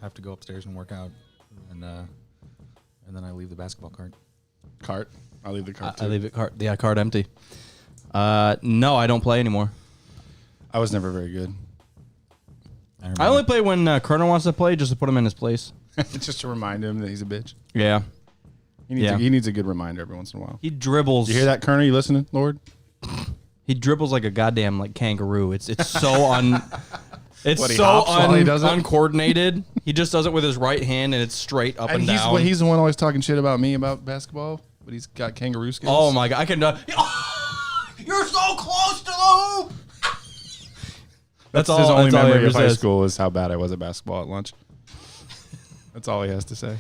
have to go upstairs and work out, and then I leave the basketball cart. I'll leave the cart too. I leave it cart empty. No, I don't play anymore. I was never very good. I only play when Kerner wants to play, just to put him in his place. Just to remind him that he's a bitch. Yeah. He needs a good reminder every once in a while. He dribbles. You hear that, Kerner? You listening, Lord? He dribbles like a goddamn kangaroo. It's so uncoordinated. He just does it with his right hand, and it's straight up and down. He's the one always talking shit about me about basketball, but he's got kangaroo skills. Oh my god, I can. You're so close to the hoop. That's his only memory of high school is how bad I was at basketball at lunch. That's all he has to say.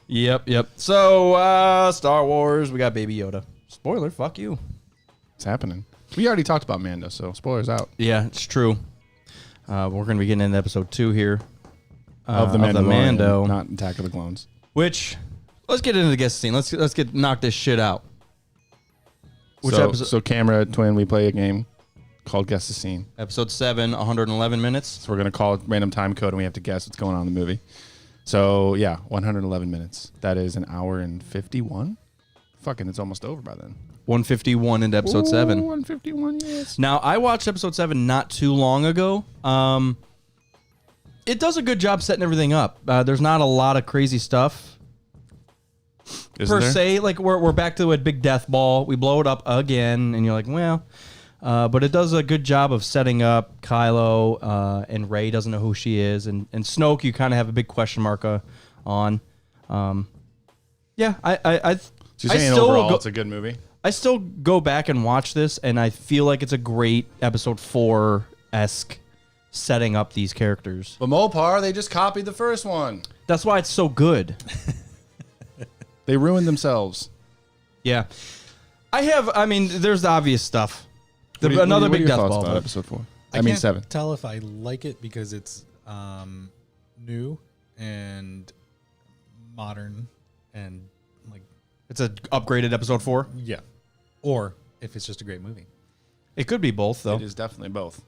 Yep. So, Star Wars, we got Baby Yoda. Spoiler, fuck you. It's happening. We already talked about Mando, so spoilers out. Yeah, it's true. We're going to be getting into episode 2 here. Of the Mando. Not Attack of the Clones. Which, let's get into the guest scene. Let's knock this shit out. So camera twin, we play a game called Guess the Scene. Episode 7, 111 minutes. So we're going to call it random time code, and we have to guess what's going on in the movie. So, yeah, 111 minutes. That is an hour and 51. Fucking, it's almost over by then. 151 into episode 7. 151, yes. Now, I watched episode 7 not too long ago. It does a good job setting everything up. There's not a lot of crazy stuff. Per se, like we're back to a big death ball. We blow it up again, and you're like, well... but it does a good job of setting up Kylo, and Rey doesn't know who she is, and Snoke you kind of have a big question mark on. Yeah, So you're saying overall it's a good movie? I still go back and watch this, and I feel like it's a great episode 4-esque setting up these characters. But Mopar, they just copied the first one. That's why it's so good. They ruined themselves. Yeah. There's the obvious stuff. Another big death thoughts ball. About episode 4. I can't 7. tell if I like it because it's new and modern and like It's an upgraded episode 4? yeah, or if it's just a great movie. It could be both, though. It is definitely both.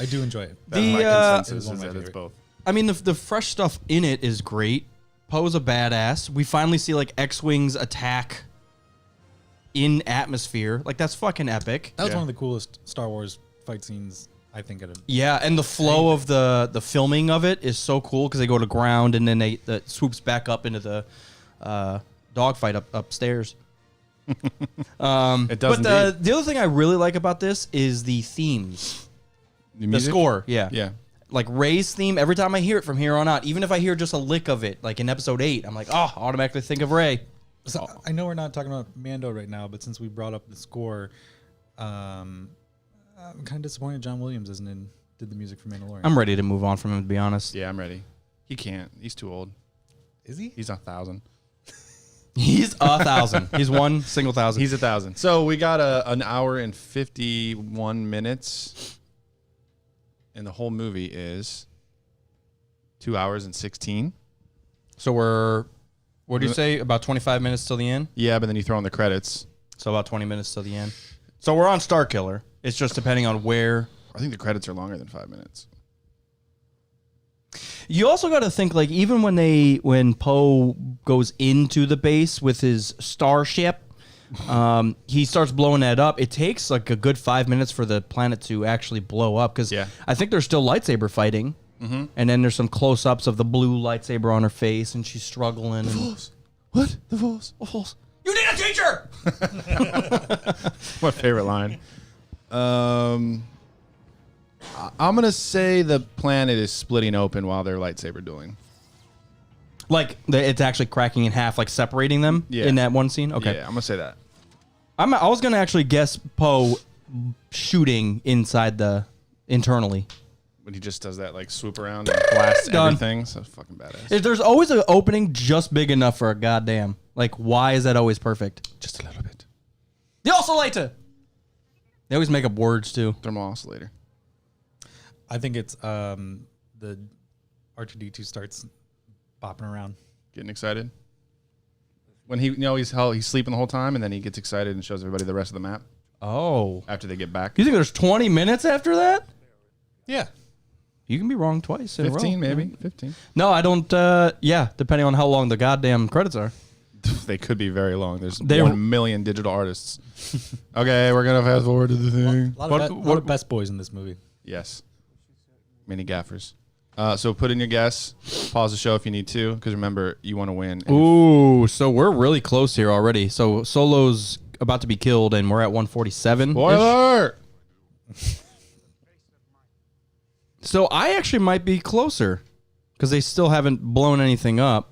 I do enjoy it. That's my consensus is that it's both. I mean, the fresh stuff in it is great. Poe's a badass. We finally see, X-Wings attack in atmosphere. That's fucking epic. That was one of the coolest Star Wars fight scenes, I think. Yeah, and the flow of the filming of it is so cool because they go to ground and then it swoops back up into the dogfight upstairs. It does. But the other thing I really like about this is the themes. The score, yeah. Yeah. Like Rey's theme, every time I hear it from here on out, even if I hear just a lick of it, like in episode 8, I'm like, oh, automatically think of Rey. So I know we're not talking about Mando right now, but since we brought up the score, I'm kind of disappointed John Williams did the music for Mandalorian. I'm ready to move on from him, to be honest. Yeah, I'm ready. He can't. He's too old. Is he? He's 1,000. He's 1,000. He's one single thousand. He's 1,000. So we got an hour and 51 minutes. And the whole movie is 2 hours and 16. So what do you say, about 25 minutes till the end? Yeah, but then you throw in the credits. So about 20 minutes till the end. So we're on Star Killer. It's just depending on where. I think the credits are longer than 5 minutes. You also got to think, even when Poe goes into the base with his starship, he starts blowing that up. It takes a good 5 minutes for the planet to actually blow up because I think there's still lightsaber fighting, and then there's some close-ups of the blue lightsaber on her face, and she's struggling. The Force. What? The Force. The Force. You need a teacher. My favorite line. I'm gonna say the planet is splitting open while they're lightsaber dueling. It's actually cracking in half, separating them in that one scene? Okay. Yeah, I'm going to say that. I was going to actually guess Poe shooting internally. When he just does that, swoop around and blasts everything. So fucking badass. There's always an opening just big enough for a goddamn. Why is that always perfect? Just a little bit. The oscillator! They always make up words, too. Thermal oscillator. I think it's the R2-D2 starts bopping around, getting excited. When he's sleeping the whole time, and then he gets excited and shows everybody the rest of the map. Oh, after they get back. You think there's 20 minutes after that? Yeah. You can be wrong twice in a row. 15 maybe. 15. No, I don't. Yeah, depending on how long the goddamn credits are. They could be very long. There's 1 million digital artists. Okay, we're gonna fast forward to the thing. A lot of best boys in this movie. Yes. Many gaffers. So put in your guess. Pause the show if you need to, because remember, you want to win. Ooh, so we're really close here already. So Solo's about to be killed, and we're at 147. Spoiler! So I actually might be closer, because they still haven't blown anything up.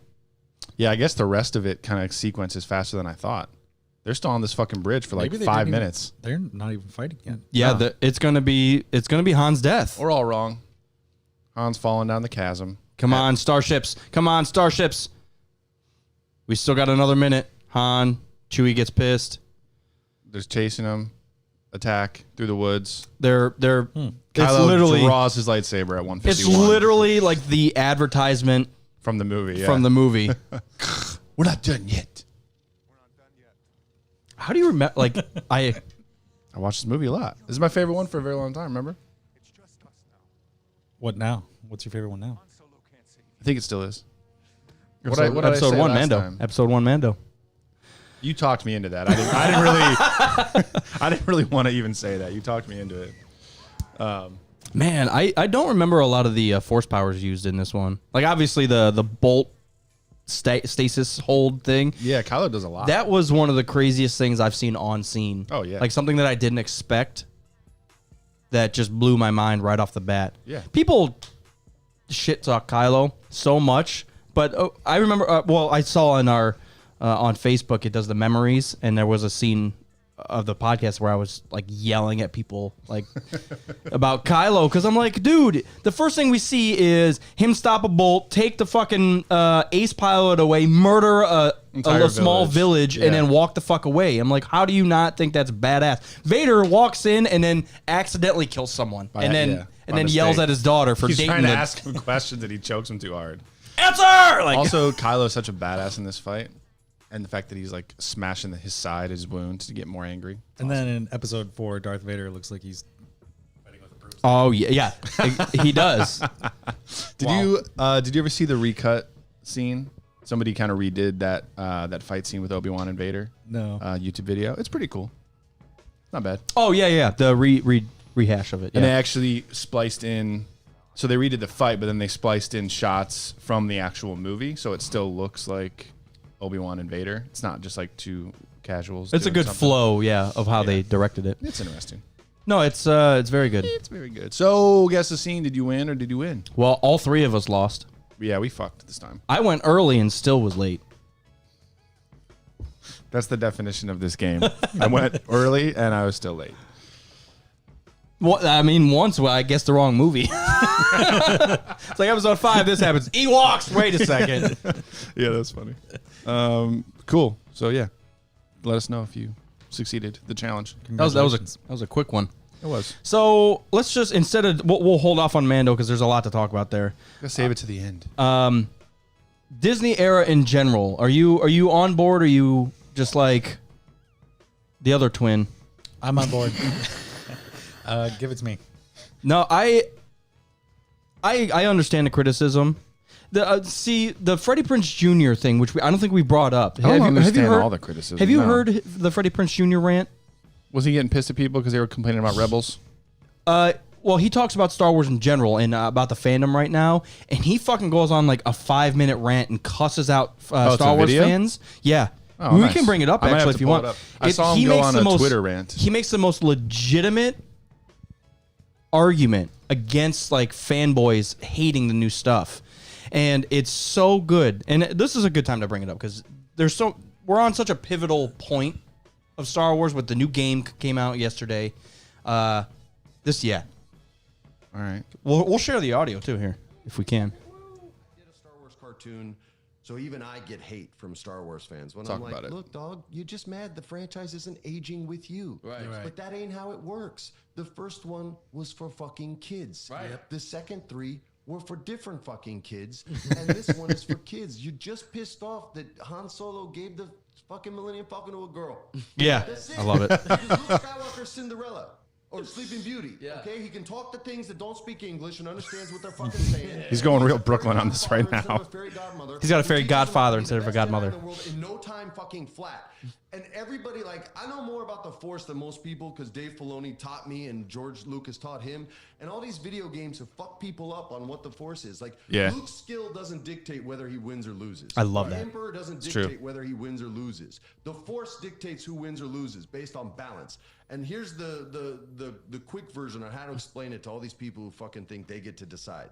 Yeah, I guess the rest of it kind of sequences faster than I thought. They're still on this fucking bridge for like 5 minutes. They're not even fighting yet. Yeah, No. it's gonna be Han's death. We're all wrong. Han's falling down the chasm. Come on, starships! Come on, starships! We still got another minute. Han, Chewie gets pissed. There's chasing him. Attack through the woods. They're Kylo it's literally draws his lightsaber at 151. it's literally like the advertisement from the movie. Yeah. from the movie. We're not done yet. How do you remember? Like I watched this movie a lot. This is my favorite one for a very long time. Remember? What now? What's your favorite one now? I think it still is. What episode, did I episode say one last Mando. time? Episode 1 Mando. You talked me into that. I didn't really want to even say that. You talked me into it. Man, I don't remember a lot of the force powers used in this one. Like obviously the bolt stasis hold thing. Yeah, Kylo does a lot. That was one of the craziest things I've seen on scene. Oh, yeah. Like something that I didn't expect that just blew my mind right off the bat. Yeah. People shit talk Kylo so much, but I remember, I saw on our, on Facebook, it does the memories, and there was a scene of the podcast where I was like yelling at people like about Kylo, because I'm like, dude, the first thing we see is him stop a bolt, take the fucking ace pilot away, murder a small village, and then walk the fuck away. I'm like, how do you not think that's badass? Vader walks in and then accidentally kills someone, and then yells at his daughter for He's dating trying to ask him questions and he chokes him too hard. Answer! Like, Also, Kylo's such a badass in this fight. And the fact that he's like smashing his side, his wounds to get more angry. And then in episode 4, Darth Vader looks like he's fighting with a broom. oh yeah, he does. Did you ever see the recut scene? Somebody kind of redid that fight scene with Obi-Wan and Vader. No. YouTube video. It's pretty cool. Not bad. Oh yeah, the rehash of it. Yeah. And they actually spliced in. So they redid the fight, but then they spliced in shots from the actual movie, so it still looks like Obi-Wan and Vader. It's not just like two casuals. It's a good flow, of how they directed it. It's interesting. No, it's very good. It's very good. So, guess the scene. Did you win or did you win? Well, all three of us lost. Yeah, we fucked this time. I went early and still was late. That's the definition of this game. I went early and I was still late. Well, I mean, once I guessed the wrong movie. It's like episode 5, this happens. Ewoks. Wait a second. Yeah, that's funny. Cool. So yeah, let us know if you succeeded the challenge. That was a quick one. It was. So let's just we'll hold off on Mando because there's a lot to talk about there. Let's save it to the end. Disney era in general. Are you on board? Or are you just like the other twin? I'm on board. Give it to me. No, I understand the criticism. The Freddie Prinze Jr. thing, which I don't think we brought up. I don't understand all the criticism. Have you heard the Freddie Prinze Jr. rant? Was he getting pissed at people because they were complaining about Rebels? Well, he talks about Star Wars in general and about the fandom right now, and he fucking goes on like a 5-minute rant and cusses out Star Wars fans. Yeah. Oh, we nice. can bring it up actually if you want. I saw him go on a Twitter rant. He makes the most legitimate argument against like fanboys hating the new stuff, and it's so good. And this is a good time to bring it up because we're on such a pivotal point of Star Wars with the new game came out yesterday. All right. We'll share the audio too here if we can. Did a Star Wars cartoon, so even I get hate from Star Wars fans when Talk I'm like, about it. look, dog, you're just mad the franchise isn't aging with you. Right. But that ain't how it works. The first one was for fucking kids. Right. Yep. The second 3 were for different fucking kids. And this one is for kids. You just pissed off that Han Solo gave the fucking Millennium Falcon to a girl. Yeah, That's it. I love it. Because Luke Skywalker's Cinderella. Or Sleeping Beauty. Okay, he can talk to things that don't speak English and understands what they're fucking saying. He's going real Brooklyn on this right now. He's got a fairy godfather instead of a godmother. In no time, fucking flat. And everybody, like, I know more about the Force than most people because Dave Filoni taught me and George Lucas taught him. And all these video games have fucked people up on what the Force is. Like, Luke's skill doesn't dictate whether he wins or loses. I love that. The Emperor doesn't dictate whether he wins or loses. The Force dictates who wins or loses based on balance. And here's the quick version on how to explain it to all these people who fucking think they get to decide.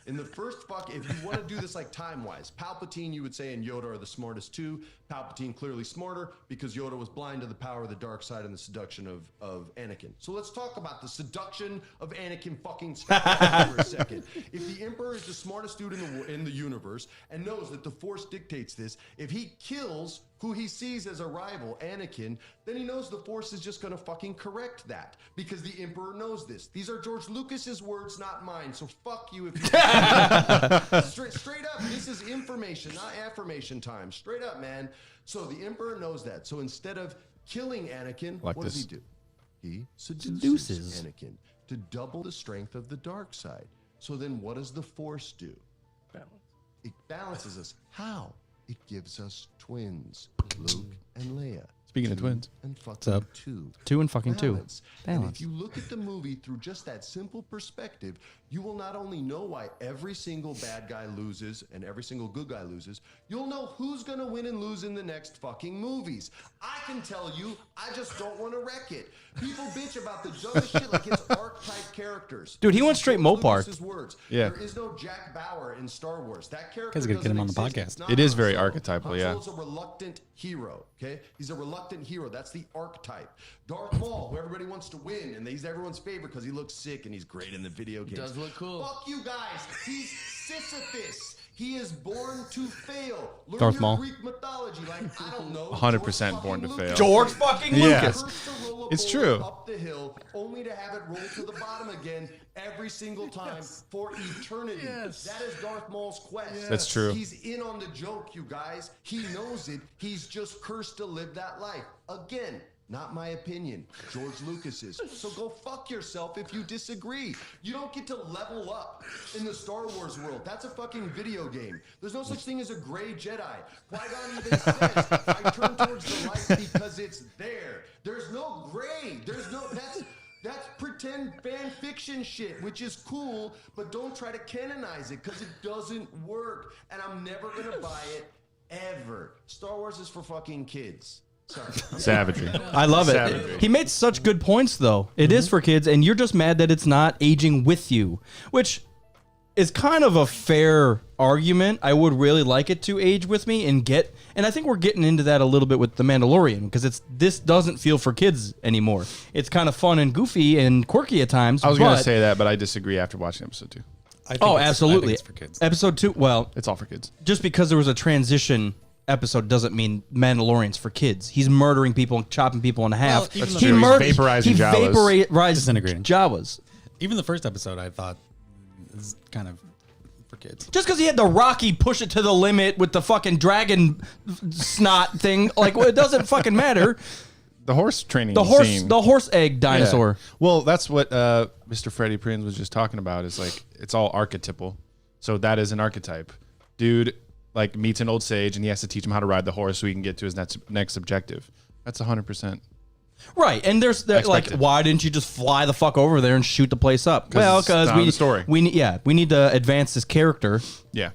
In the first if you want to do this like time-wise, Palpatine, you would say, and Yoda are the smartest two. Palpatine clearly smarter because Yoda was blind to the power of the dark side and the seduction of Anakin. So let's talk about the seduction of Anakin fucking Skywalker for a second. If the Emperor is the smartest dude in the universe and knows that the Force dictates this, if he kills who he sees as a rival, Anakin, then he knows the Force is just going to fucking correct that because the Emperor knows this. These are George Lucas's words, not mine. So fuck you if you straight up. This is information, not affirmation time. Straight up, man. So the Emperor knows that. So instead of killing Anakin, what does he do? He seduces Anakin to double the strength of the dark side. So then what does the Force do? Balance. It balances us. How? It gives us twins, Luke and Leia. Speaking of twins, and fucking two and fucking balance. two. And if you look at the movie through just that simple perspective, you will not only know why every single bad guy loses and every single good guy loses, you'll know who's going to win and lose in the next fucking movies. I can tell you, I just don't want to wreck it. People bitch about the dumbest shit like it's archetype characters. Dude, he went straight Mopar. Words. Yeah. There is no Jack Bauer in Star Wars. That character Guys, gotta get him on the exist. podcast. It is Han very Solo. archetypal, Han yeah. Solo's a reluctant hero, okay? He's a reluctant hero. That's the archetype. Darth Maul, who everybody wants to win, and he's everyone's favorite because he looks sick and he's great in the video games. Does look cool. Fuck you guys. He's Sisyphus. He is born to fail. Learn Darth your Maul. Greek mythology, like I don't know. 100% born to fail. George fucking Yes. Lucas. It's true. Up the hill, only to have it roll to the bottom again every single time for eternity. Yes. That is Darth Maul's quest. That's true. He's in on the joke, you guys. He knows it. He's just cursed to live that life. Again, not my opinion. George Lucas's. So go fuck yourself if you disagree. You don't get to level up in the Star Wars world. That's a fucking video game. There's no such thing as a gray Jedi. Qui-Gon even says, I turn towards the light because it's there. There's no gray. There's no, that's pretend fan fiction shit, which is cool, but don't try to canonize it because it doesn't work. And I'm never going to buy it ever. Star Wars is for fucking kids. Sorry. Savagery. I love it. Savagery. He made such good points, though. It is for kids, and you're just mad that it's not aging with you, which is kind of a fair argument. I would really like it to age with me and I think we're getting into that a little bit with The Mandalorian because this doesn't feel for kids anymore. It's kind of fun and goofy and quirky at times. I was going to say that, but I disagree after watching episode 2. Absolutely. I think it's for kids. Episode 2, well, It's all for kids. just because there was a transition episode doesn't mean Mandalorian's for kids. He's murdering people and chopping people in half. Well, even That's true. He's vaporizing he Jawas. vaporized Disintegrating. Jawas. Even the first episode, I thought is kind of for kids. Just because he had the Rocky push it to the limit with the fucking dragon snot thing, like it doesn't fucking matter. The horse training The horse egg dinosaur. Yeah. Well, that's what Mr. Freddie Prinz was just talking about. Is like it's all archetypal. So that is an archetype. Dude, like meets an old sage and he has to teach him how to ride the horse so he can get to his next objective. That's 100%. Right, and there's like, Expected. why didn't you just fly the fuck over there and shoot the place up? Well, it's not in the story. we need to advance this character Yeah.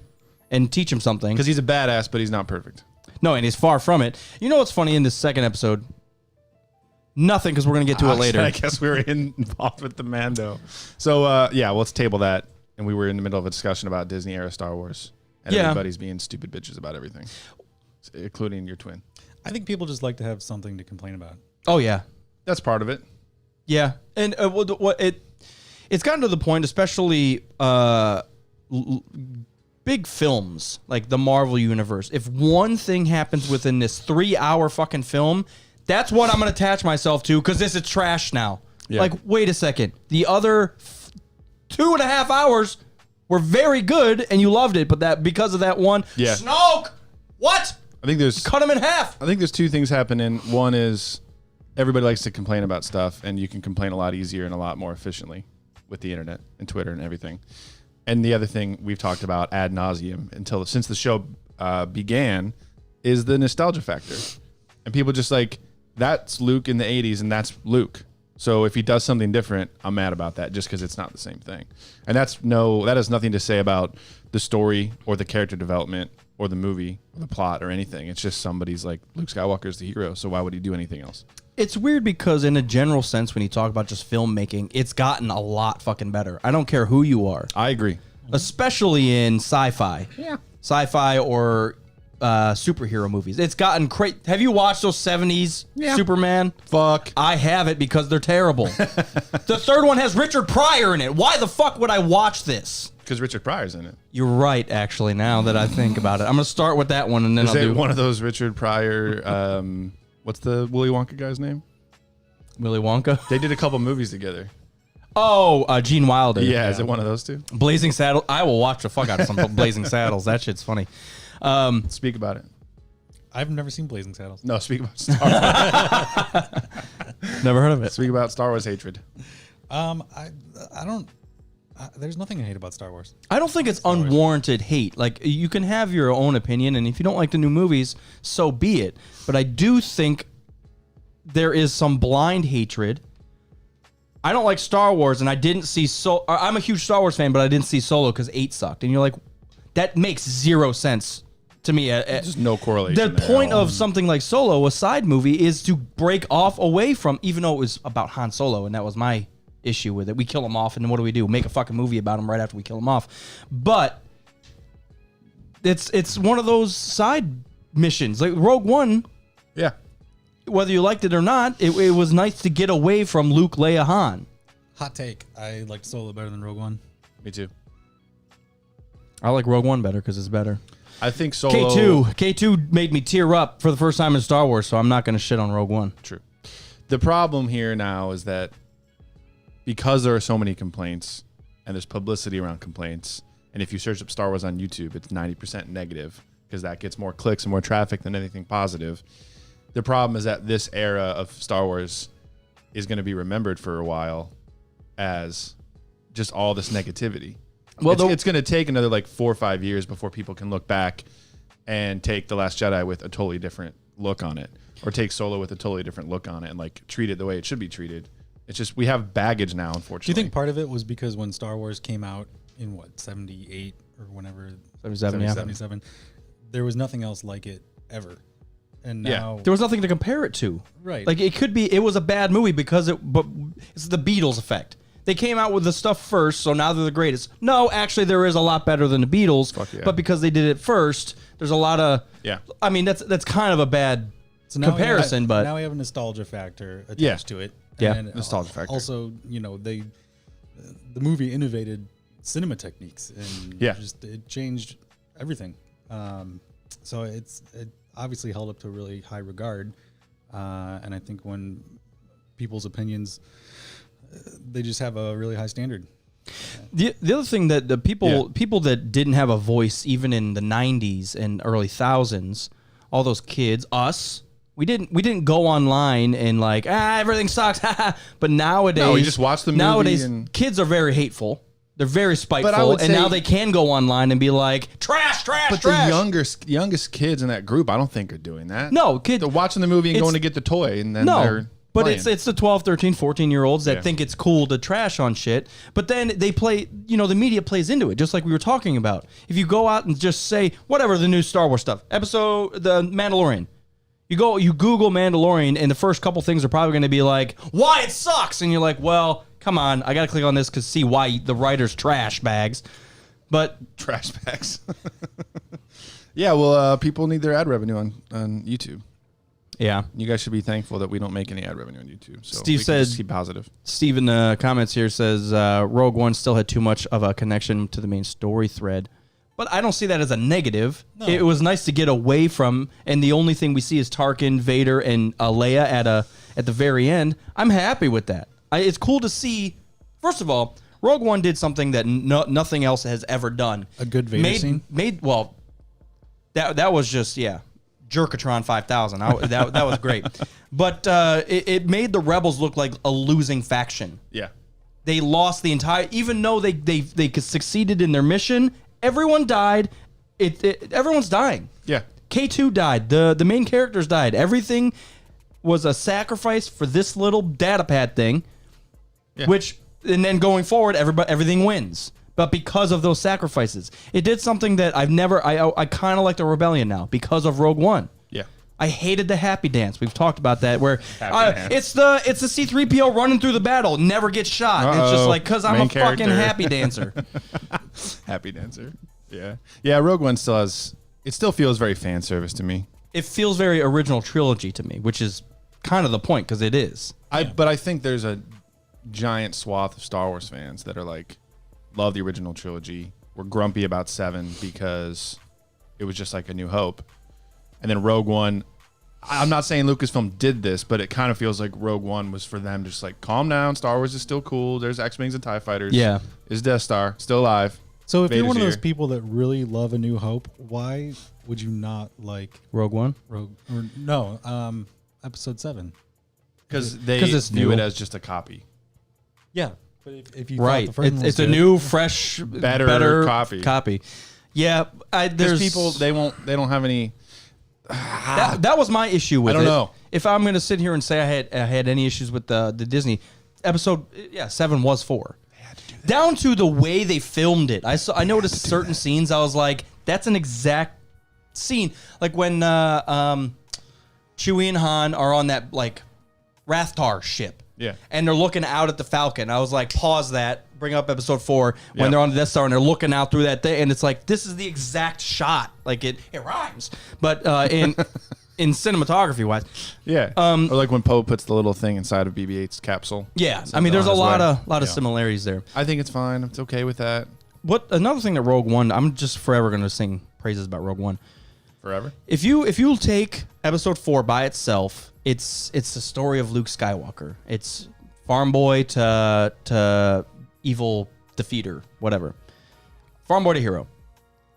and teach him something. Because he's a badass, but he's not perfect. No, and he's far from it. You know what's funny in this second episode? Nothing, because we're gonna get to it later. I guess we were involved with the Mando. So yeah, let's table that. And we were in the middle of a discussion about Disney era Star Wars. And everybody's being stupid bitches about everything, including your twin. I think people just like to have something to complain about. Oh yeah, That's part of it. yeah, and it's gotten to the point, especially big films like the Marvel universe. If one thing happens within this 3-hour fucking film, that's what I'm gonna attach myself to because this is trash now. Yeah. Like, wait a second, the other 2.5 hours were very good and you loved it, but that because of that one, Snoke, what? I think there's Cut him in half. two things happening. One is everybody likes to complain about stuff, and you can complain a lot easier and a lot more efficiently with the internet and Twitter and everything. And the other thing we've talked about ad nauseum since the show began is the nostalgia factor. And people just like, that's Luke in the 80s and that's Luke. So if he does something different, I'm mad about that just because it's not the same thing. And that has nothing to say about the story or the character development or the movie or the plot or anything. It's just somebody's like, Luke Skywalker's the hero, so why would he do anything else? It's weird because in a general sense, when you talk about just filmmaking, it's gotten a lot fucking better. I don't care who you are. I agree. Especially in sci-fi. Yeah. Sci-fi or superhero movies. It's gotten crazy. Have you watched those 70s Superman? Fuck. I haven't because they're terrible. The third one has Richard Pryor in it. Why the fuck would I watch this? Because Richard Pryor's in it. You're right, actually, now that I think about it. I'm going to start with that one and then Is I'll do one of those Richard Pryor, what's the Willy Wonka guy's name? Willy Wonka. They did a couple movies together. Oh, Gene Wilder. Yeah, is it one of those two? Blazing Saddles. I will watch the fuck out of some Blazing Saddles. That shit's funny. Speak about it. I've never seen Blazing Saddles. No, speak about Star Wars. Never heard of it. Speak about Star Wars hatred. I don't. There's nothing I hate about Star Wars. I don't think it's unwarranted hate. Like, you can have your own opinion, and if you don't like the new movies, so be it. But I do think there is some blind hatred. I don't like Star Wars, and I didn't see I'm a huge Star Wars fan, but I didn't see Solo because 8 sucked. And you're like, that makes zero sense to me. There's no correlation. The point of something like Solo, a side movie, is to break off away from, even though it was about Han Solo, and that was my issue with it. We kill him off, and then what do? Make a fucking movie about him right after we kill him off. But it's one of those side missions. Like Rogue One, Yeah. whether you liked it or not, it was nice to get away from Luke, Leia, Han. Hot take. I liked Solo better than Rogue One. Me too. I like Rogue One better because it's better. I think Solo... K2 made me tear up for the first time in Star Wars, so I'm not going to shit on Rogue One. True. The problem here now is that because there are so many complaints and there's publicity around complaints, and if you search up Star Wars on YouTube, it's 90% negative because that gets more clicks and more traffic than anything positive. The problem is that this era of Star Wars is going to be remembered for a while as just all this negativity. Well, it's going to take another like 4 or 5 years before people can look back and take The Last Jedi with a totally different look on it, or take Solo with a totally different look on it and like treat it the way it should be treated. It's just we have baggage now, unfortunately. Do you think part of it was because when Star Wars came out in 78 or whenever 77, there was nothing else like it ever, and now there was nothing to compare it to. Right, like it was a bad movie because but it's the Beatles effect. They came out with the stuff first, so now they're the greatest. No, actually, there is a lot better than the Beatles. But because they did it first, there's a lot of I mean, that's kind of a bad comparison. But now we have a nostalgia factor attached to it. Yeah, and nostalgia factor. Also, the movie innovated cinema techniques and it changed everything. So it obviously held up to a really high regard. And I think when people's opinions, they just have a really high standard. The other thing that the people that didn't have a voice even in the 90s and early thousands, all those kids, us, we didn't go online and like everything sucks. But nowadays, no, we just watch the movie. Nowadays, kids are very hateful. They're very spiteful, and now they can go online and be like trash. But the youngest kids in that group, I don't think are doing that. No, kids, they're watching the movie and going to get the toy, and then they're but playing. it's the 12, 13, 14-year-olds that think it's cool to trash on shit. But then they play, the media plays into it, just like we were talking about. If you go out and just say, whatever, the new Star Wars stuff, The Mandalorian. You Google Mandalorian, and the first couple things are probably going to be like, why it sucks. And you're like, well, come on, I got to click on this to see why the writer's trash bags. But trash bags. Yeah, well, people need their ad revenue on YouTube. Yeah. You guys should be thankful that we don't make any ad revenue on YouTube. So Steve says, keep positive. Steve in the comments here says, Rogue One still had too much of a connection to the main story thread. But I don't see that as a negative. No. It was nice to get away from, and the only thing we see is Tarkin, Vader, and Leia at the very end. I'm happy with that. It's cool to see. First of all, Rogue One did something that nothing else has ever done. A good Vader scene? That was just, Jerkatron 5000. That was great. But it made the Rebels look like a losing faction. Yeah. They lost the entire, even though they succeeded in their mission, everyone died. Everyone's dying. Yeah. K2 died. The main characters died. Everything was a sacrifice for this little data pad thing, and then going forward, everything wins. But because of those sacrifices, it did something that I kind of like the Rebellion now because of Rogue One. Yeah. I hated the happy dance. We've talked about that where it's the C-3PO running through the battle, never gets shot. It's just like, because I'm a fucking happy dancer. Happy dancer. Yeah. Yeah, Rogue One still feels very fan service to me. It feels very original trilogy to me, which is kind of the point because it is. But I think there's a giant swath of Star Wars fans that are like, love the original trilogy. We're grumpy about 7 because it was just like A New Hope. And then Rogue One, I'm not saying Lucasfilm did this, but it kind of feels like Rogue One was for them just like, calm down, Star Wars is still cool. There's X-Wings and TIE Fighters. Yeah. Is Death Star still alive. So if Vader's you're one of those here. people that really love A New Hope, why would you not like Rogue One? Episode 7? Because it's view new. it as just a copy. Yeah. But if you Right. thought the first one was It's a good, new, fresh, Better copy. Yeah. There's There's people, they don't have any. That was my issue with it. I don't know. If I'm going to sit here and say I had any issues with the Disney episode, 7 was 4. Down to the way they filmed it. I noticed certain scenes. I was like, that's an exact scene. Like when Chewie and Han are on that like Rathtar ship. Yeah. And they're looking out at the Falcon. I was like, pause that. Bring up episode 4 when they're on the Death Star and they're looking out through that thing. And it's like, this is the exact shot. Like it rhymes. But in cinematography wise. Yeah. Or like when Poe puts the little thing inside of BB-8's capsule. Yeah. I mean, there's a lot of similarities there. I think it's fine. It's okay with that. Another thing that Rogue One, I'm just forever going to sing praises about Rogue One. Forever? If you take episode 4 by itself, it's the story of Luke Skywalker. It's farm boy to evil defeater, whatever. Farm boy to hero.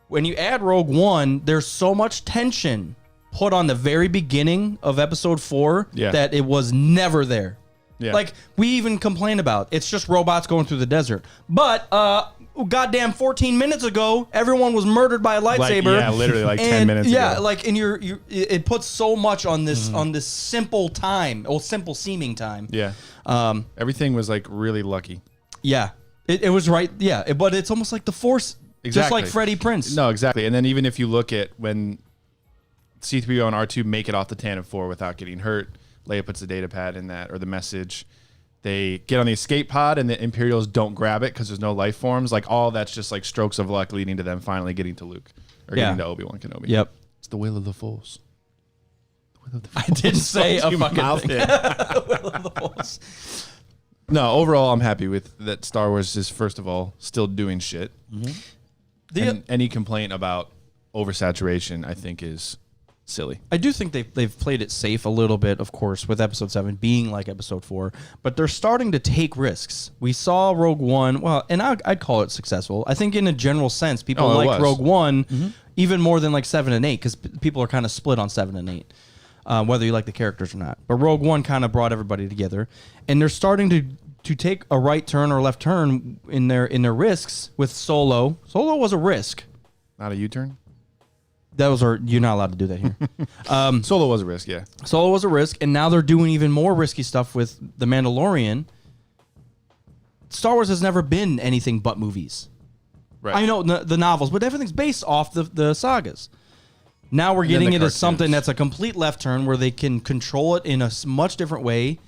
When you add Rogue One, there's so much tension put on the very beginning of episode 4 that it was never there. Yeah. Like we even complain about, it's just robots going through the desert. But goddamn 14 minutes ago, everyone was murdered by a lightsaber. Literally like 10 minutes ago. Yeah, like and it puts so much on this simple time, or simple seeming time. Yeah. Everything was like really lucky. Yeah. It was right. Yeah, but it's almost like the Force. Exactly. Just like Freddie Prinze. No, exactly. And then even if you look at when C-3PO and R2 make it off the Tantive 4 without getting hurt, Leia puts the data pad in that, or the message. They get on the escape pod and the Imperials don't grab it because there's no life forms. Like all that's just like strokes of luck leading to them finally getting to Luke or getting to Obi-Wan Kenobi. Yep. It's the will of the Force. I didn't say a fucking thing. Will of the Force. No, overall, I'm happy with that. Star Wars is, first of all, still doing shit. Mm-hmm. And any complaint about oversaturation, I think, is silly. I do think they've played it safe a little bit, of course, with episode 7 being like episode 4, but they're starting to take risks. We saw Rogue One, well, and I'd call it successful. I think in a general sense, people like Rogue One even more than like 7 and 8, because people are kind of split on 7 and 8, whether you like the characters or not. But Rogue One kind of brought everybody together, and they're starting to take a right turn or left turn in their risks with Solo. Solo was a risk. Not a U-turn? You're not allowed to do that here. Solo was a risk, yeah. Solo was a risk, and now they're doing even more risky stuff with The Mandalorian. Star Wars has never been anything but movies. Right. I know the novels, but everything's based off the sagas. Now we're getting it as something that's a complete left turn where they can control it in a much different way,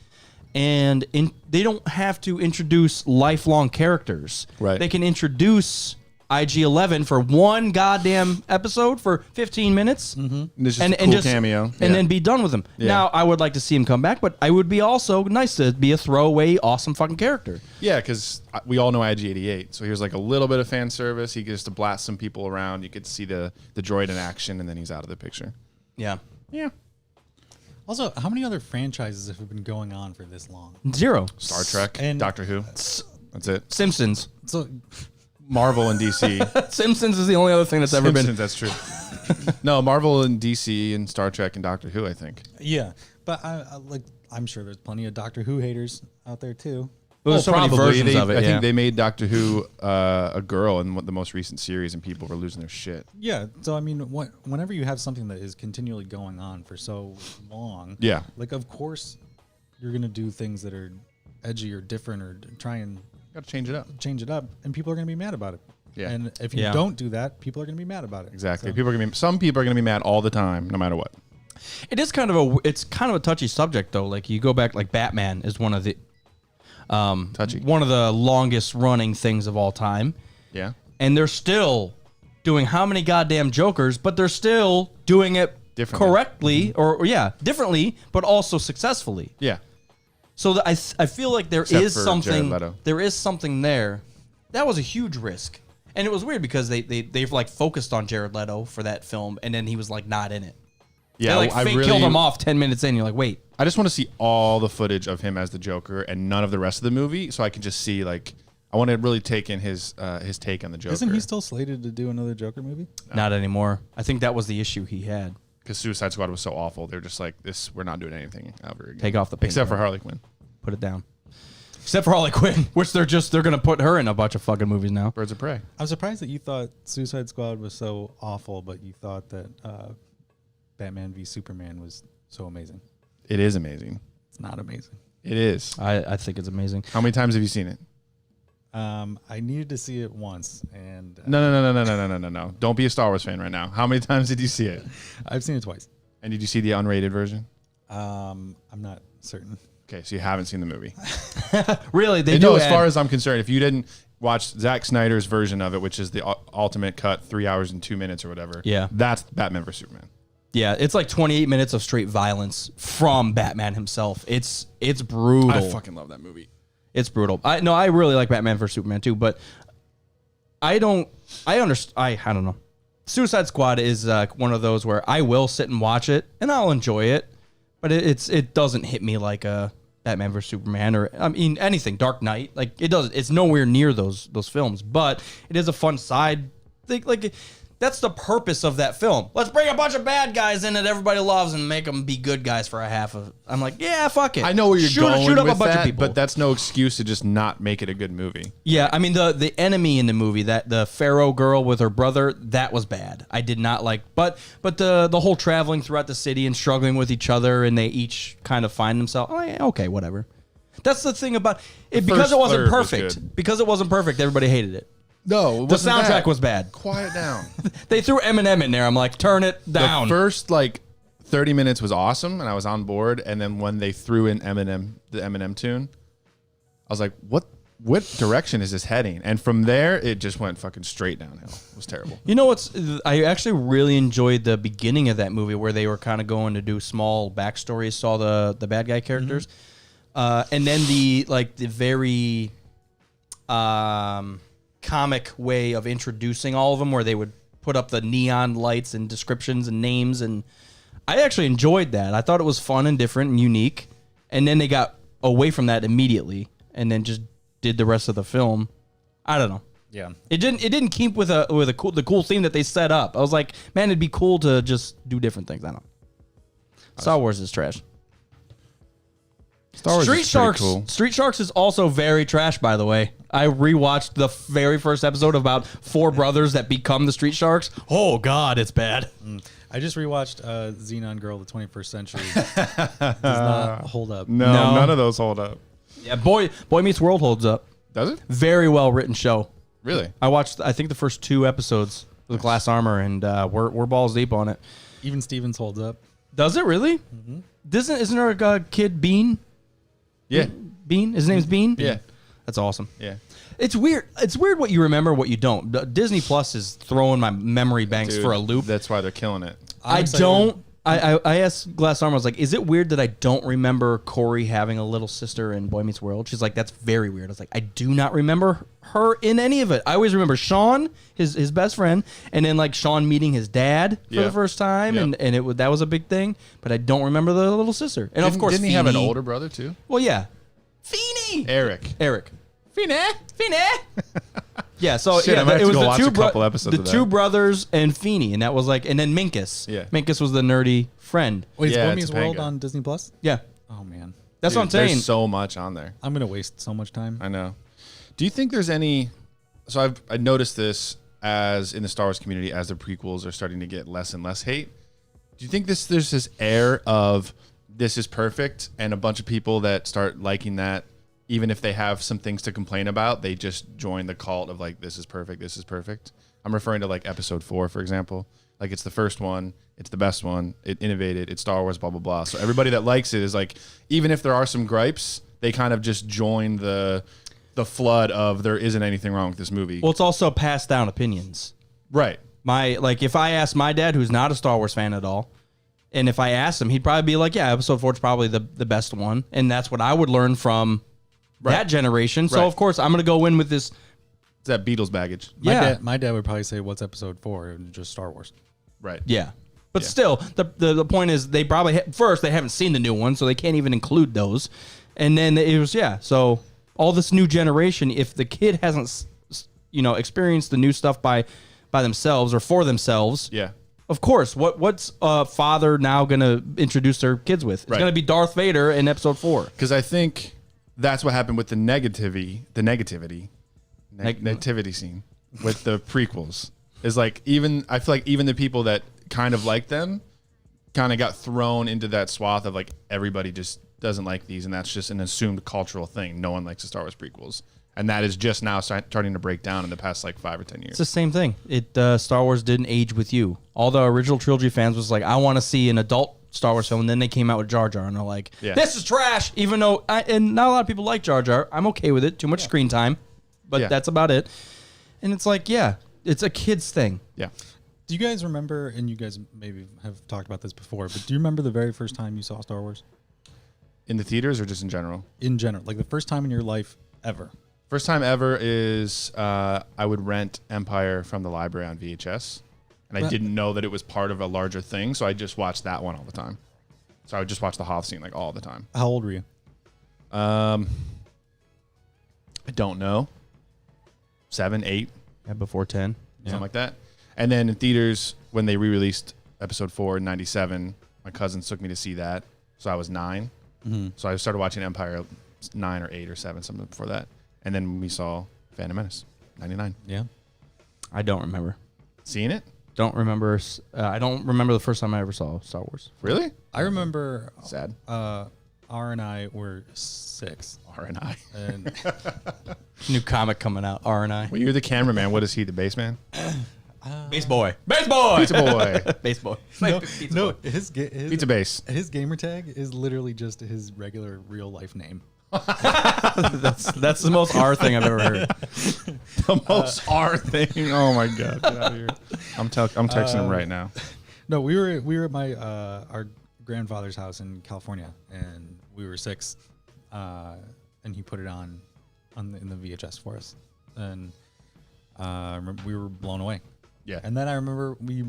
and they don't have to introduce lifelong characters. Right. They can introduce IG-11 for one goddamn episode for 15 minutes, and just a cool cameo, and then be done with them. Yeah. Now, I would like to see him come back, but I would be also nice to be a throwaway, awesome fucking character. Yeah, because we all know IG-88, so here's like a little bit of fan service. He gets to blast some people around. You get to see the droid in action, and then he's out of the picture. Yeah. Yeah. Also, how many other franchises have been going on for this long? 0. Star Trek and Doctor Who. That's it. Simpsons. So Marvel and DC. Simpsons is the only other thing that's ever been. That's true. No, Marvel and DC and Star Trek and Doctor Who, I think. Yeah, but I'm sure there's plenty of Doctor Who haters out there too. Well, there's so many versions of it. I think they made Doctor Who a girl in the most recent series, and people were losing their shit. Yeah, so I mean, whenever you have something that is continually going on for so long, yeah, like of course you're gonna do things that are edgy or different or try and got to change it up, and people are gonna be mad about it. Yeah, and if you don't do that, people are gonna be mad about it. Exactly. So. Some people are gonna be mad all the time, no matter what. It's kind of a touchy subject though. Like you go back, like Batman is one of the one of the longest running things of all time. Yeah. And they're still doing how many goddamn Jokers, but they're still doing it correctly differently, but also successfully. Yeah. So I feel like there is something there. That was a huge risk. And it was weird because they've like focused on Jared Leto for that film, and then he was like not in it. Yeah, they like killed him off 10 minutes in. You're like, wait. I just want to see all the footage of him as the Joker and none of the rest of the movie, so I can just see like I want to really take in his take on the Joker. Isn't he still slated to do another Joker movie? No. Not anymore. I think that was the issue he had. Because Suicide Squad was so awful, they're just like, we're not doing anything ever again. Take off the paint. Except for Harley Quinn. Put it down. Except for Harley Quinn, which they're gonna put her in a bunch of fucking movies now. Birds of Prey. I'm surprised that you thought Suicide Squad was so awful, but you thought that Batman v Superman was so amazing. It is amazing. It's not amazing. It is. I think it's amazing. How many times have you seen it? I needed to see it once, and No. Don't be a Star Wars fan right now. How many times did you see it? I've seen it twice. And did you see the unrated version? I'm not certain. Okay, so you haven't seen the movie. Really? As far as I'm concerned, if you didn't watch Zack Snyder's version of it, which is the ultimate cut, 3 hours and 2 minutes or whatever, that's Batman vs Superman. Yeah, it's like 28 minutes of straight violence from Batman himself. It's brutal. I fucking love that movie. It's brutal. I really like Batman vs Superman too, but I don't know. Suicide Squad is one of those where I will sit and watch it and I'll enjoy it, but it doesn't hit me like a Batman vs Superman or anything. Dark Knight, like it doesn't. It's nowhere near those films, but it is a fun side thing. Like that's the purpose of that film. Let's bring a bunch of bad guys in that everybody loves and make them be good guys for a half of. I'm like, yeah, fuck it. I know where you're going shoot up with a bunch that, of people. but that's no excuse to just not make it a good movie. Yeah, I mean the enemy in the movie, that the Pharaoh girl with her brother, that was bad. I did not like, but the whole traveling throughout the city and struggling with each other, and they each kind of find themselves. Oh, yeah, okay, whatever. That's the thing about it, because it wasn't perfect. Because it wasn't perfect, everybody hated it. No, the soundtrack was bad. Quiet down. They threw Eminem in there. I'm like, turn it down. The first 30 minutes was awesome, and I was on board. And then when they threw in the Eminem tune, I was like, what direction is this heading? And from there, it just went fucking straight downhill. It was terrible. You know what's? I actually really enjoyed the beginning of that movie where they were kind of going to do small backstories, saw the bad guy characters, and then the very comic way of introducing all of them, where they would put up the neon lights and descriptions and names, and I actually enjoyed that. I thought it was fun and different and unique, and then they got away from that immediately and then just did the rest of the film. I don't know. Yeah, it didn't keep with the cool theme that they set up. I was like, man, it'd be cool to just do different things. I don't know. Star Wars is trash. Star Wars Street Sharks. Cool. Street Sharks is also very trash, by the way. I rewatched the very first episode about 4 brothers that become the Street Sharks. Oh God, it's bad. I just rewatched Xenon Girl: The 21st Century. Does not hold up. No, none of those hold up. Yeah, Boy Meets World holds up. Does it? Very well written show. Really? I watched, I think, the first 2 episodes with Glass Armor, and we're balls deep on it. Even Stevens holds up. Does it really? Mm-hmm. Isn't there a kid Bean? Yeah. Bean? His name's Bean? Yeah. That's awesome. Yeah. It's weird. It's weird what you remember, what you don't. Disney Plus is throwing my memory banks for a loop. That's why they're killing it. I asked Glass Armor, I was like, is it weird that I don't remember Corey having a little sister in Boy Meets World? She's like, that's very weird. I was like, I do not remember her in any of it. I always remember Sean, his best friend, and then Sean meeting his dad for the first time, and that was a big thing. But I don't remember the little sister. And of course, didn't he have an older brother too? Well, yeah, Feeny. Eric. Feeny. Yeah, Yeah, so Shit, I might have to go watch a couple episodes of that. two brothers and Feeney, and that was like, and then Minkus. Yeah. Minkus was the nerdy friend. Wait, is Yeah, Boy Meets World Topanga. on Disney Plus? Yeah, Oh man, that's Dude, what I'm saying. There's so much on there. I'm gonna waste so much time. I know. Do you think there's any? So I noticed this as in the Star Wars community as the prequels are starting to get less and less hate. Do you think there's this air of this is perfect and a bunch of people that start liking that, even if they have some things to complain about, they just join the cult of like, this is perfect, this is perfect. I'm referring to like episode 4, for example. Like it's the first one, it's the best one, it innovated, it's Star Wars, blah, blah, blah. So everybody that likes it is like, even if there are some gripes, they kind of just join the flood of there isn't anything wrong with this movie. Well, it's also passed down opinions. Right. If I asked my dad, who's not a Star Wars fan at all, and if I asked him, he'd probably be like, yeah, episode 4 is probably the best one. And that's what I would learn from that generation. So, Right. of course, I'm going to go in with this. It's that Beatles baggage. My dad would probably say, "What's episode 4?" And just Star Wars. Right. Yeah. But Yeah. still, the point is they probably, first, they haven't seen the new one, so they can't even include those. And then it was, so all this new generation, if the kid hasn't, experienced the new stuff by themselves or for themselves, Yeah. of course, what's a father now going to introduce their kids with? It's Right. going to be Darth Vader in episode 4. Because I think that's what happened with the nativity scene with the prequels. Is like I feel like even the people that kind of like them kind of got thrown into that swath of like everybody just doesn't like these, and that's just an assumed cultural thing. No one likes the Star Wars prequels, and that is just now starting to break down in the past like 5 or 10 years. It's the same thing. Star Wars didn't age with you. All the original trilogy fans was like, I want to see an adult Star Wars film, and then they came out with Jar Jar, and they're like, this is trash. Even though, and not a lot of people like Jar Jar. I'm okay with it. Too much screen time, but that's about it. And it's like, it's a kid's thing. Yeah. Do you guys remember? And you guys maybe have talked about this before, but do you remember the very first time you saw Star Wars? In the theaters or just in general? In general, like the first time in your life ever. First time ever is I would rent Empire from the library on VHS, and I didn't know that it was part of a larger thing, so I just watched that one all the time. So I would just watch the Hoth scene like all the time. How old were you? I don't know. 7, 8, Before 10. something like that. And then in theaters, when they re-released episode 4 in 97, my cousins took me to see that, so I was 9. Mm-hmm. So I started watching Empire 9 or 8 or 7, something before that. And then we saw Phantom Menace, 99. Yeah. I don't remember. Seeing it? Don't remember. I don't remember the first time I ever saw Star Wars. Really? I remember. Sad. R and I were 6. R&I. And New comic coming out, R&I. Well, you're the cameraman. What is he, the bass man? Base boy. Base boy. Pizza boy. Base boy. no, his Pizza base. his gamer tag is literally just his regular real life name. That's the most R thing I've ever heard. The most R thing. Oh my god. Get out of here. I'm texting him right now. No, we were at my our grandfather's house in California, and we were 6, and he put it in the VHS for us, and we were blown away. Yeah. And then I remember we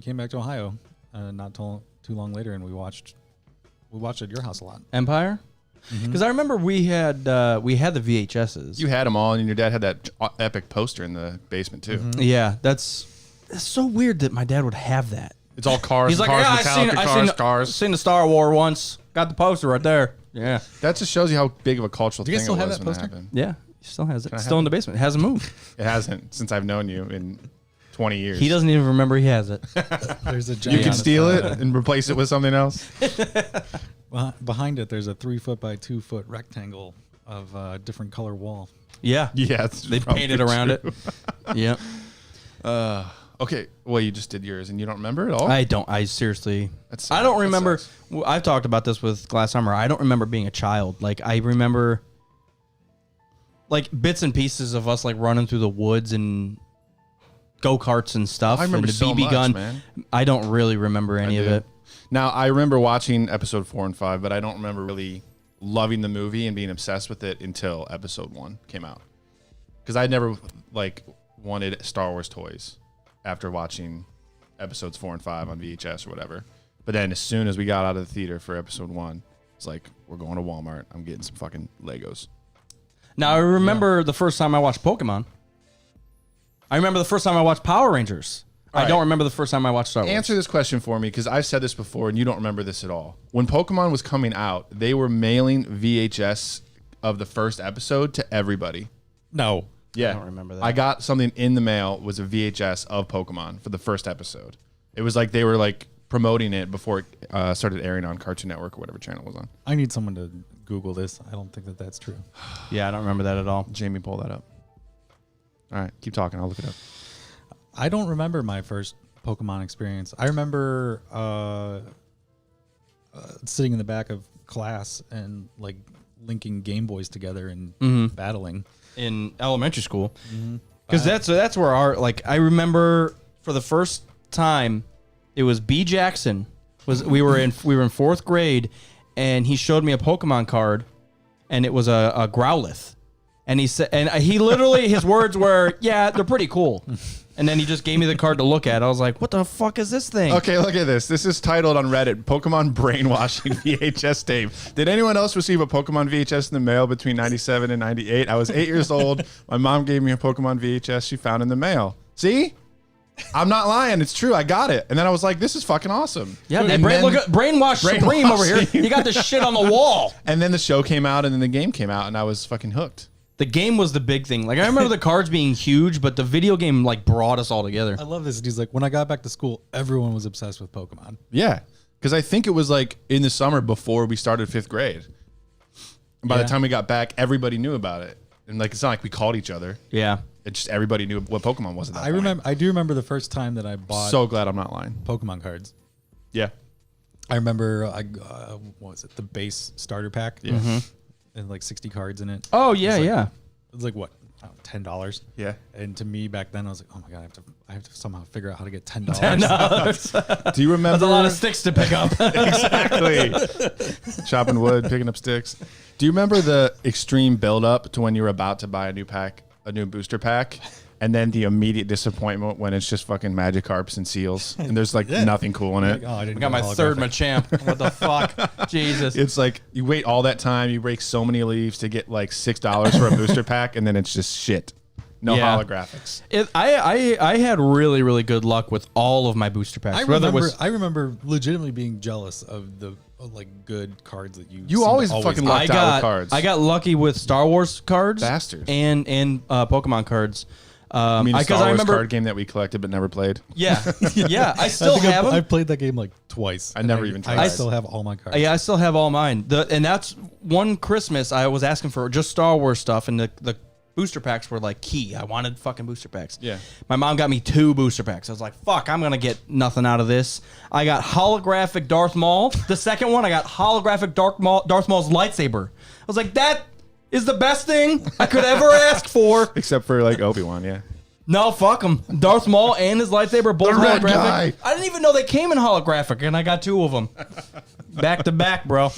came back to Ohio, not too long later, and we watched at your house a lot. Empire? Because I remember we had the VHSs. You had them all, and your dad had that epic poster in the basement too. Mm-hmm. Yeah, that's so weird that my dad would have that. It's all cars. He's like, cars, I cars. seen the Star Wars once. Got the poster right there. Yeah. That just shows you how big of a cultural Do you thing guys still it have was that when poster? that happened. Yeah, he still has it. I Still have in the basement. It hasn't moved. It hasn't since I've known you in 20 years. He doesn't even remember he has it. There's a You giant can steal it and replace it with something else. behind it. There's a 3-foot by 2-foot rectangle of different color wall. Yeah. Yeah, They painted around it. Yeah. Okay, well, you just did yours, and you don't remember at all. I don't. I seriously. That's I don't that remember. sucks. I've talked about this with Glass Summer. I don't remember being a child. Like I remember, like bits and pieces of us like running through the woods and go karts and stuff. I remember and the so BB much, gun. man. I don't really remember any of do. it. Now, I remember watching episode 4 and 5, but I don't remember really loving the movie and being obsessed with it until episode 1 came out. Because I never like wanted Star Wars toys after watching episodes 4 and 5 on VHS or whatever. But then as soon as we got out of the theater for episode 1, it's like, we're going to Walmart. I'm getting some fucking Legos. Now I remember the first time I watched Pokemon. I remember the first time I watched Power Rangers. I don't remember the first time I watched Star Wars. Answer this question for me, because I've said this before and you don't remember this at all. When Pokemon was coming out, they were mailing VHS of the first episode to everybody. No. Yeah. I don't remember that. I got something in the mail, was a VHS of Pokemon for the first episode. It was like they were like promoting it before it started airing on Cartoon Network or whatever channel it was on. I need someone to Google this. I don't think that that's true. Yeah, I don't remember that at all. Jamie, pull that up. All right, keep talking. I'll look it up. I don't remember my first Pokemon experience. I remember sitting in the back of class and like linking Game Boys together and battling in elementary school. Because that's where I remember for the first time, it was B. Jackson. We were in 4th grade, and he showed me a Pokemon card, and it was a Growlithe. And he said, and he literally, his words were, "Yeah, they're pretty cool." And then he just gave me the card to look at. I was like, "What the fuck is this thing?" Okay, look at this. This is titled on Reddit, Pokemon Brainwashing VHS Tape. Did anyone else receive a Pokemon VHS in the mail between 97 and 98? I was 8 years old. My mom gave me a Pokemon VHS she found in the mail. See? I'm not lying. It's true. I got it. And then I was like, this is fucking awesome. Yeah, look at Brainwash Supreme over here. He got this shit on the wall. And then the show came out and then the game came out and I was fucking hooked. The game was the big thing. Like, I remember the cards being huge, but the video game like brought us all together. I love this. He's like, when I got back to school, everyone was obsessed with Pokemon. Yeah. Because I think it was like in the summer before we started 5th grade. And by the time we got back, everybody knew about it. And like, it's not like we called each other. Yeah. It's just everybody knew what Pokemon was at that point. I do remember the first time that I bought So glad I'm not lying. Pokemon cards. Yeah. I remember, what was it? The base starter pack. Yeah. And like 60 cards in it. Oh yeah, It yeah. was like what? $10. Yeah. And to me back then, I was like, oh my God, I have to somehow figure out how to get $10. $10. Do you remember? That's a lot of sticks to pick up. Exactly. Chopping wood, picking up sticks. Do you remember the extreme buildup to when you were about to buy a new booster pack? And then the immediate disappointment when it's just fucking Magikarps and Seals. And there's like nothing cool in it. Like, oh, I didn't I got my third Machamp. What the fuck? Jesus. It's like you wait all that time, you break so many leaves to get like $6 for a booster pack, and then it's just shit. No holographics. I had really, really good luck with all of my booster packs. I remember legitimately being jealous of the like good cards that you always fucking lucked out with cards. I got lucky with Star Wars cards. Bastards. And Pokemon cards. I mean, Star Wars card game that we collected but never played. Yeah, yeah. I still have them. I played that game like twice. I never even tried. I still have all my cards. Yeah, I still have all mine. And that's one Christmas I was asking for just Star Wars stuff, and the booster packs were like key. I wanted fucking booster packs. Yeah. My mom got me 2 booster packs. I was like, fuck, I'm gonna get nothing out of this. I got holographic Darth Maul. The second one, I got holographic Darth Maul's lightsaber. I was like, that is the best thing I could ever ask for. Except for like Obi-Wan, yeah. No, fuck him. Darth Maul and his lightsaber both red holographic. guy. I didn't even know they came in holographic, and I got 2 of them. Back to back, bro.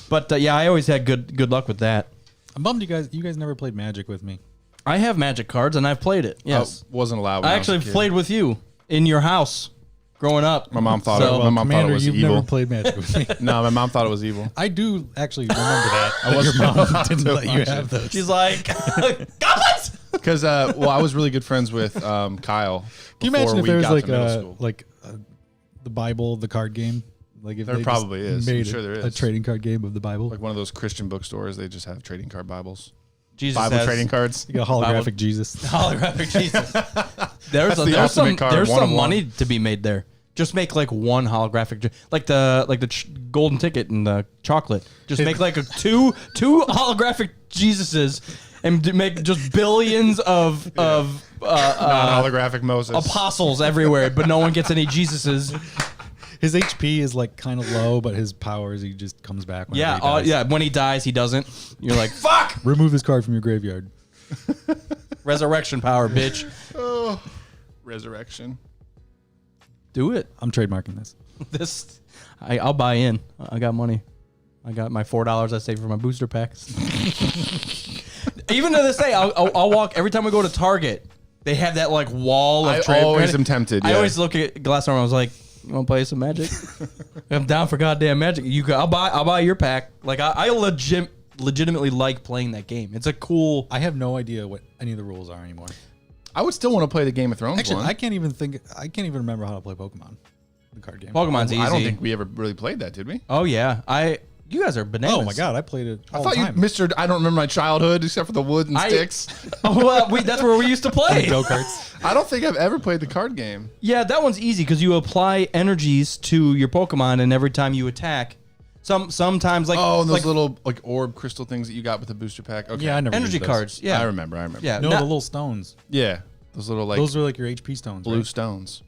But yeah, I always had good luck with that. I'm bummed you guys never played Magic with me. I have Magic cards, and I've played it. Yes. Wasn't allowed when I I was a actually kid. played with you in your house growing up. My mom thought So- my mom thought it Commander, was you've evil. never played Magic with me. No, my mom thought it was evil. I do actually remember that. Your mom didn't let you have those. She's like, goblins! Because I was really good friends with Kyle. Can you imagine if there was like the Bible, the card game? Like if There they probably just is. I'm made sure there a is. trading card game of the Bible. like one of those Christian bookstores, they just have trading card Bibles. Jesus Bible has trading cards. You got holographic Bible. Jesus. holographic Jesus. There's the some ultimate card, there's some 1-of-1. money to be made there. Just make like one holographic, like the golden ticket and the chocolate. Just make like two holographic Jesuses and make just billions of Non-holographic Moses. apostles everywhere, but no one gets any Jesuses. His HP is like kind of low, but his powers, he just comes back. Yeah, he dies. yeah. When he dies, he doesn't. You're like, fuck! Remove this card from your graveyard. Resurrection power, bitch. Oh, resurrection. Do it. I'm trademarking this. I'll buy in. I got money. I got my $4 I saved for my booster packs. Even to this day, I'll walk every time we go to Target. They have that like wall of I always am tempted. I yeah. always look at Glassarm. I was like, "You want to play some Magic? I'm down for goddamn Magic. I'll buy your pack. Like I legitimately like playing that game. It's a cool. I have no idea what any of the rules are anymore. I would still want to play the Game of Thrones Actually, one. I can't even remember how to play Pokemon, the card game. Pokemon's easy. I don't think we ever really played that, did we? Oh yeah, you guys are bananas. Oh my god, I played it all I thought the time. you, Mr. I don't remember my childhood except for the wood and sticks. Oh well, that's where we used to play. Go-karts. I don't think I've ever played the card game. Yeah, that one's easy because you apply energies to your Pokemon, and every time you attack, sometimes like those little like orb crystal things that you got with the booster pack. Okay. Yeah, I never energy used those. cards. Yeah, I remember. Yeah, No, the little stones. Yeah, those little like Those are like your HP stones. blue right? stones.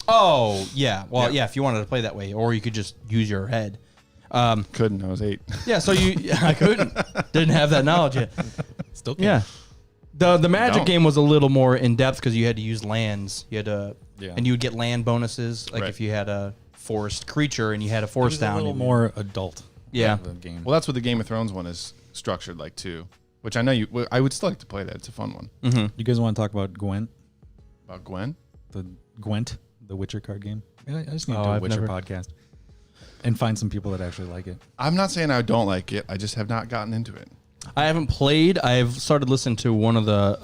Oh yeah. Well, Yeah. yeah. If you wanted to play that way, or you could just use your head. Couldn't. I was 8. Yeah. So I couldn't. Didn't have that knowledge yet. Still can. Yeah. The Magic Don't. game was a little more in depth because you had to use lands. You had to, Yeah. and you would get land bonuses like Right. if you had a forest creature and you had a It forest was down. a little more adult. Yeah. The game. Well, that's what the Game of Thrones one is structured like too. Which I know I would still like to play that. It's a fun one. Mm-hmm. You guys want to talk about Gwent? About Gwen. The Gwent, the Witcher card game? I just need to Oh, do a I've Witcher never- podcast and find some people that actually like it. I'm not saying I don't like it. I just have not gotten into it. I haven't played. I've started listening to one of the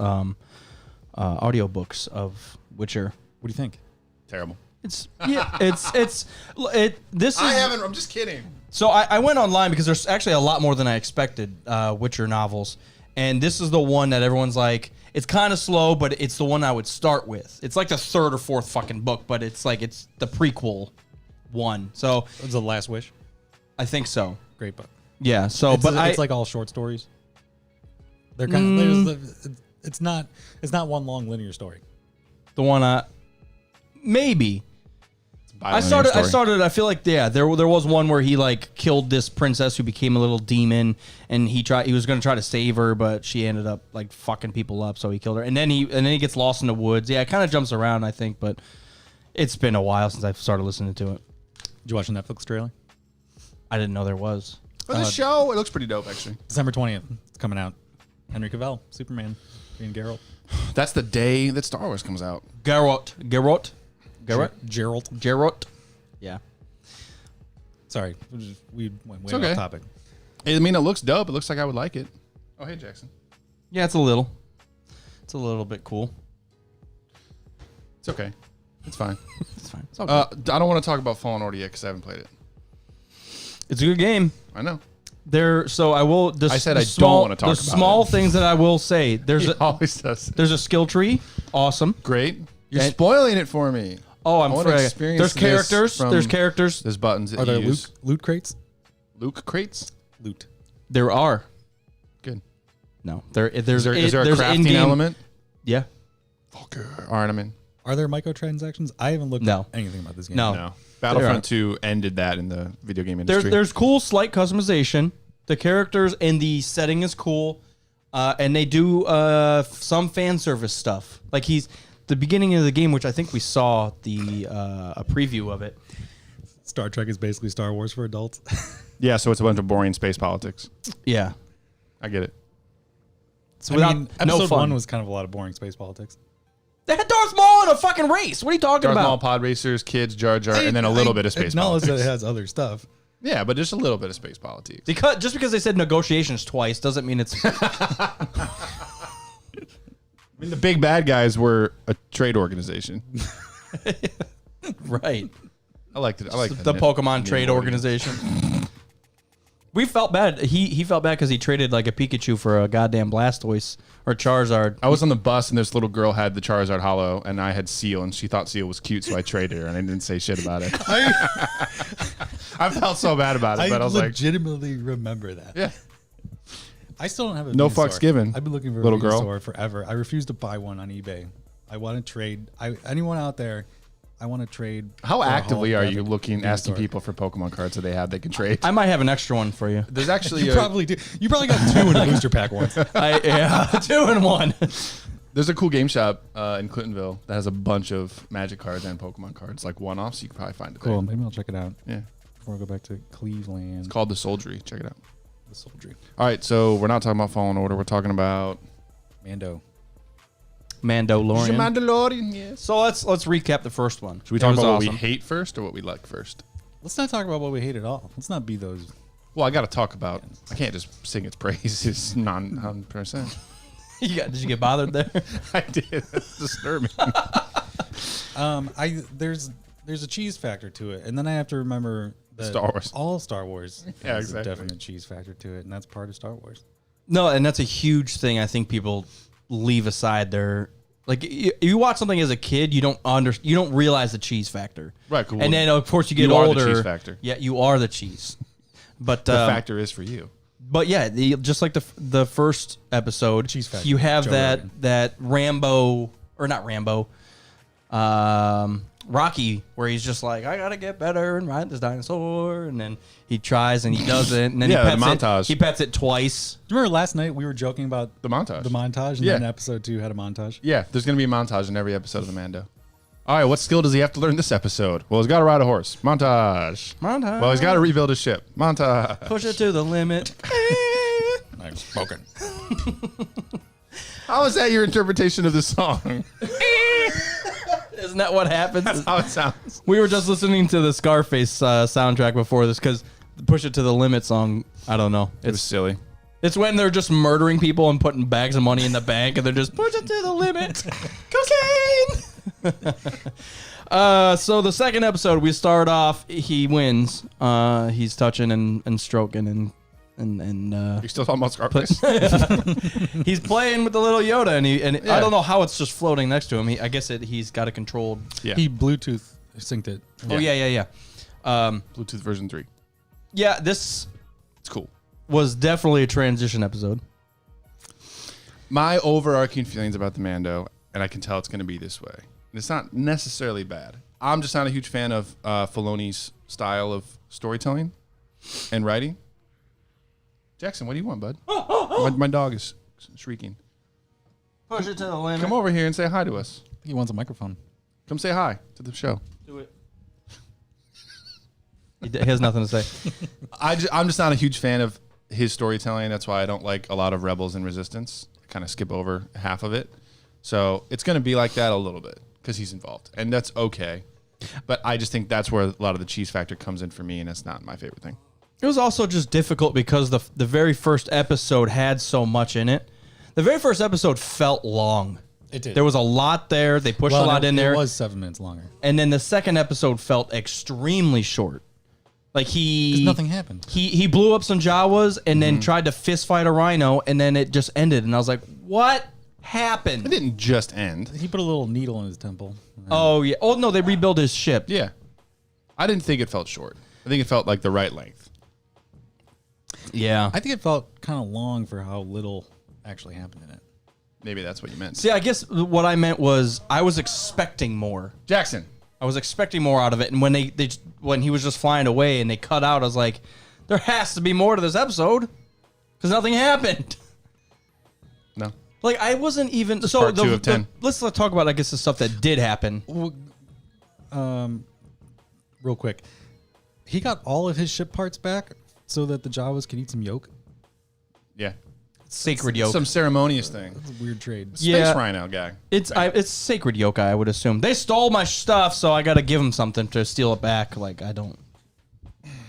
audiobooks of Witcher. What do you think? Terrible. This is haven't. I'm just kidding. So I went online because there's actually a lot more than I expected Witcher novels, and this is the one that everyone's like, it's kind of slow, but it's the one I would start with. It's like the third or fourth fucking book, but it's the prequel one. So It's The Last Wish. I think so. Great book. Yeah. So, It's like all short stories. They're kind of, it's not one long linear story. the one maybe. I started. I feel like there was one where he like killed this princess who became a little demon, and he was going to try to save her, but she ended up like fucking people up, so he killed her. And then he gets lost in the woods. Yeah, it kind of jumps around, I think, but it's been a while since I've started listening to it. Did you watch the Netflix trailer? I didn't know there was. For the show, it looks pretty dope actually. December 20th. It's coming out. Henry Cavill, Superman, being Geralt. That's the day that Star Wars comes out. Geralt. Geralt. Yeah. Sorry, we went way okay. off topic. I mean, it looks dope. It looks like I would like it. Oh, hey, Jackson. Yeah, it's a little bit cool. It's okay. It's fine. It's fine. It's all good. I don't want to talk about Fallen Order yet because I haven't played it. It's a good game. I know. So I will. I said I don't wanna talk about the small it. things that I will say. There's He always does. there's a skill tree. Awesome. Great. You're And- spoiling it for me. Oh, I'm I wanna afraid. experience There's this characters. from- There's characters. There's buttons that Are there you use. loot crates? Luke crates? Loot. There are. Good. No. There's Is there a there's crafting in-game- element? Yeah. Fucker. All right, I'm in. Are there microtransactions? I haven't looked No. at anything about this game. No. No. Battlefront 2 ended that in the video game industry. There's cool slight customization. The characters and the setting is cool, and they do some fan service stuff. Like the beginning of the game, which I think we saw a preview of it. Star Trek is basically Star Wars for adults. Yeah, so it's a bunch of boring space politics. Yeah. I get it. So Without- episode fun. 1 was kind of a lot of boring space politics. They had Darth Maul in a fucking race. What are you talking Darth about? Maul, pod racers, kids, Jar Jar, and then a little bit of space acknowledge politics. that it has other stuff. Yeah, but just a little bit of space politics. Just because they said negotiations twice doesn't mean it's I mean, the big bad guys were a trade organization. right. I liked it. I like The Pokemon trade organization. We felt bad. He felt bad because he traded like a Pikachu for a goddamn Blastoise or Charizard. I was on the bus and this little girl had the Charizard Hollow and I had Seal and she thought Seal was cute, so I traded her and I didn't say shit about it. I felt so bad about it, but I was like, legitimately remember that. yeah. I still don't have a No Venusaur. fucks given, I've been looking for little a girl. Venusaur forever. I refuse to buy one on eBay. I want to trade. Anyone out there, I want to trade. How for a actively are you holographic looking, asking Venusaur. people for Pokemon cards that they have they can trade? I might have an extra one for you. There's actually You probably do. You probably got 2 in a booster pack once. Yeah, 2 in 1. there's a cool game shop in Clintonville that has a bunch of Magic cards and Pokemon cards, like one-offs. You can probably find it Cool. there. Maybe I'll check it out Yeah. before I go back to Cleveland. It's called the Soldiery. Check it out. The Soldier. All right, so we're not talking about Fallen Order. We're talking about Mandalorian. Mandalorian, yes. So let's recap the first one. Should we It talk was about what awesome. we hate first or what we like first? Let's not talk about what we hate at all. Let's not be those. Well, I got to talk about. I can't just sing its praises 100%. Did you get bothered there? I did. That's disturbing. There's a cheese factor to it, and then I have to remember that Star Wars. All Star Wars Yeah, has exactly. a definite cheese factor to it, and that's part of Star Wars. No, and that's a huge thing. I think people leave aside their like. You watch something as a kid, you don't realize the cheese factor, Right, cool. And then of course you get You are the older. cheese factor. Yeah, you are the cheese. But The factor is for you. But yeah, just like the first episode, Cheese factor, you have Joe that Rogan. that Rambo or not Rambo, Rocky, where he's just like, I gotta get better and ride this dinosaur, and then he tries and he doesn't, and then Yeah, he the pets montage. it. He pets it twice. Do you remember last night we were joking about The montage. and Yeah. then episode 2 had a montage? Yeah, there's going to be a montage in every episode of the Mando. All right, what skill does he have to learn this episode? Well, he's got to ride a horse. Montage. Montage. Well, he's got to rebuild his ship. Montage. Push it to the limit. I've spoken. How is that your interpretation of the song? Isn't that what happens? That's how it sounds. We were just listening to the Scarface soundtrack before this because Push It to the Limit song, I don't know. It was silly. It's when they're just murdering people and putting bags of money in the bank and they're just push it to the limit. Cocaine! So the second episode, we start off, he wins. He's touching and stroking and You're still talking about Scarface? he's playing with the little Yoda and Yeah. I don't know how it's just floating next to him. I guess he's got it controlled. Yeah. He Bluetooth synced it. Oh yeah. Bluetooth version 3. Yeah, this It's cool. was definitely a transition episode. My overarching feelings about the Mando, and I can tell it's going to be this way. It's not necessarily bad. I'm just not a huge fan of Filoni's style of storytelling and writing. Jackson, what do you want, bud? My dog is shrieking. Push it to the limit. Come over here and say hi to us. He wants a microphone. Come say hi to the show. Do it. He has nothing to say. I'm just not a huge fan of his storytelling. That's why I don't like a lot of Rebels and Resistance. I kind of skip over half of it. So it's going to be like that a little bit because he's involved. And that's okay. But I just think that's where a lot of the cheese factor comes in for me, and it's not my favorite thing. It was also just difficult because the very first episode had so much in it. The very first episode felt long. It did. There was a lot there. They pushed a lot in there. It was 7 minutes longer. And then the second episode felt extremely short. Like Because nothing happened. He blew up some Jawas and then tried to fist fight a rhino, and then it just ended. And I was like, what happened? It didn't just end. He put a little needle in his temple. Oh, yeah. Oh, no, they rebuilt his ship. Yeah. I didn't think it felt short. I think it felt like the right length. Yeah. I think it felt kind of long for how little actually happened in it. Maybe that's what you meant. See, I guess what I meant was I was expecting more. Jackson. I was expecting more out of it, and when when he was just flying away and they cut out, I was like, there has to be more to this episode because nothing happened. No. Like I wasn't even so. part 2 of 10. Let's talk about I guess the stuff that did happen. Real quick. He got all of his ship parts back so that the Jawas could eat some yolk. Yeah. Sacred yolk. Some ceremonious thing. That's a weird trade. Space Yeah. Rhino guy. It's sacred yolk. I would assume they stole my stuff, so I got to give them something to steal it back. Like I don't.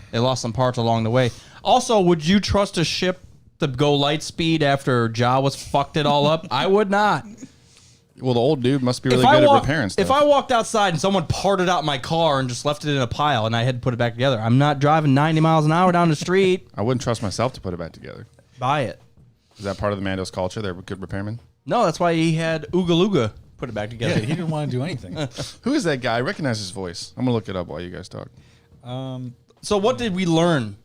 They lost some parts along the way. Also, would you trust a ship to go light speed after Jawas fucked it all up? I would not. Well, the old dude must be really good at repairing stuff. If I walked outside and someone parted out my car and just left it in a pile and I had to put it back together, I'm not driving 90 miles an hour down the street. I wouldn't trust myself to put it back together. Buy it. Is that part of the Mando's culture? They're good repairmen? No, that's why he had Ooga Looga put it back together. Yeah, he didn't want to do anything. Who is that guy? I recognize his voice. I'm going to look it up while you guys talk. So what did we learn?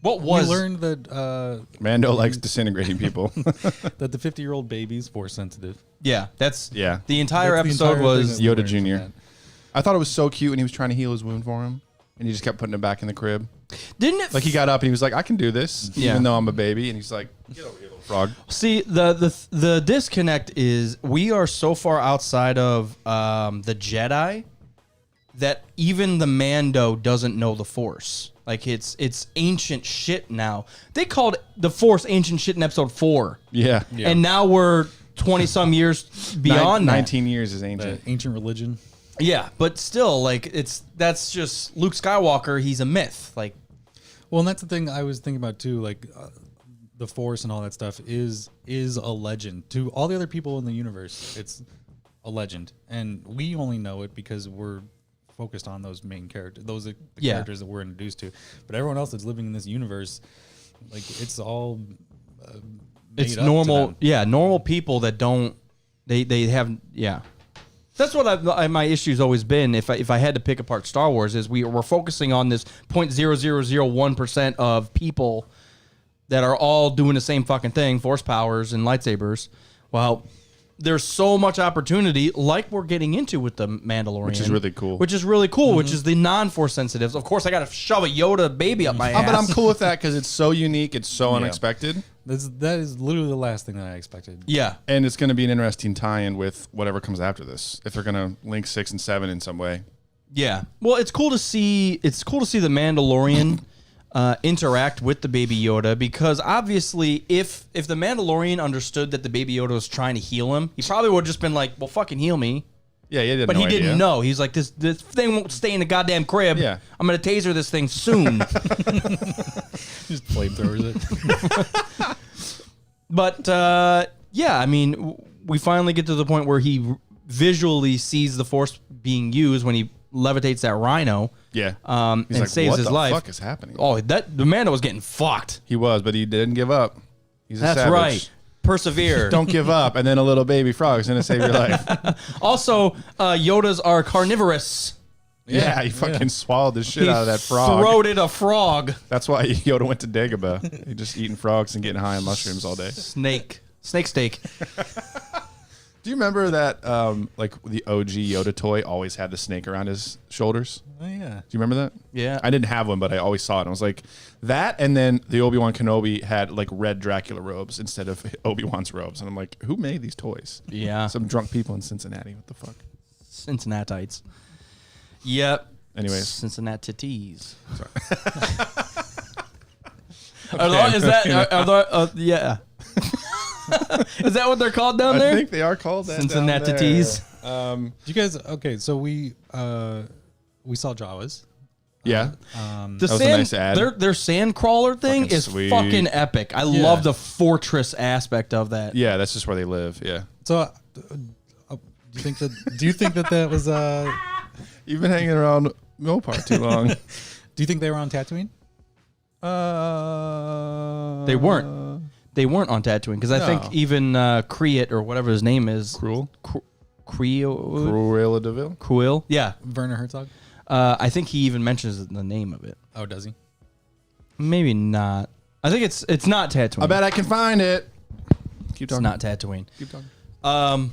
What was... We learned that Mando likes disintegrating people. that the 50-year-old baby's force sensitive. Yeah, that's... Yeah. The entire That's the episode entire was... thing that we Yoda learned from Jr. that. I thought it was so cute when he was trying to heal his wound for him. And he just kept putting it back in the crib. Didn't it... Like he got up and he was like, I can do this, Yeah. even though I'm a baby. And he's like, get over here, little frog. See, the disconnect is we are so far outside of the Jedi that even the Mando doesn't know the Force. Like it's ancient shit now. They called the Force ancient shit in episode 4. Yeah. And now we're 20 some years beyond that. 19 years is ancient. The ancient religion. Yeah, but still, like that's just Luke Skywalker. He's a myth. Like, Well, and that's the thing I was thinking about too. Like the Force and all that stuff is a legend to all the other people in the universe. It's a legend, and we only know it because we're focused on those main characters. Those are the characters that we're introduced to. But everyone else that's living in this universe, like it's all it's normal. Yeah, normal people that don't. They have. Yeah. That's what my issue's always been. If I had to pick apart Star Wars, is we're focusing on this 0.0001% of people that are all doing the same fucking thing, force powers and lightsabers. Well, there's so much opportunity, like we're getting into with the Mandalorian, which is really cool. Which is the non-force sensitives. Of course, I got to shove a Yoda baby up my ass. But I'm cool with that because it's so unique, it's so unexpected. That is literally the last thing that I expected. Yeah, and it's going to be an interesting tie-in with whatever comes after this. If they're going to link 6 and 7 in some way. Yeah, well, it's cool to see. It's cool to see the Mandalorian interact with the baby Yoda, because obviously if the Mandalorian understood that the baby Yoda was trying to heal him, he probably would have just been like, well, fucking heal me. Yeah, he didn't. But he didn't know. He's like, this thing won't stay in the goddamn crib. Yeah. I'm gonna taser this thing soon. Just flamethrowers it. But yeah, I mean, we finally get to the point where he visually sees the Force being used when he levitates that rhino. Yeah. And He's like, saves his life. What the fuck is happening? Oh, the Mando was getting fucked. He was, but he didn't give up. He's a That's savage. right. Persevere. Don't give up, and then a little baby frog is gonna save your life. Also, Yodas are carnivorous. Yeah, he fucking swallowed the shit out of that frog. Throated a frog. That's why Yoda went to Dagobah. He just eating frogs and getting high on mushrooms all day. Snake steak. Do you remember that, like the OG Yoda toy always had the snake around his shoulders? Oh yeah. Do you remember that? Yeah. I didn't have one, but I always saw it. I was like, that, and then the Obi-Wan Kenobi had like red Dracula robes instead of Obi-Wan's robes. And I'm like, who made these toys? Yeah. Some drunk people in Cincinnati. What the fuck? Cincinnatites. Yep. Anyways. Cincinnatites. Sorry. Is that yeah. Is that what they're called down there? I think they are called that. Cincinnatites. You guys, okay, so we saw Jawas. Yeah. The that was sand, a nice ad. Their sand crawler thing Fucking is sweet. fucking epic. I love the fortress aspect of that. Yeah, that's just where they live. Yeah. So, do you think that was You've been hanging around Mopar too long. do you think they were on Tatooine? They weren't. They weren't on Tatooine, because I think even Create, or whatever his name is, Cruella de Vil? Cruel. Yeah. Werner Herzog? I think he even mentions the name of it. Oh, does he? Maybe not. I think it's not Tatooine. I bet I can find it. Keep It's talking. not Tatooine. Keep talking.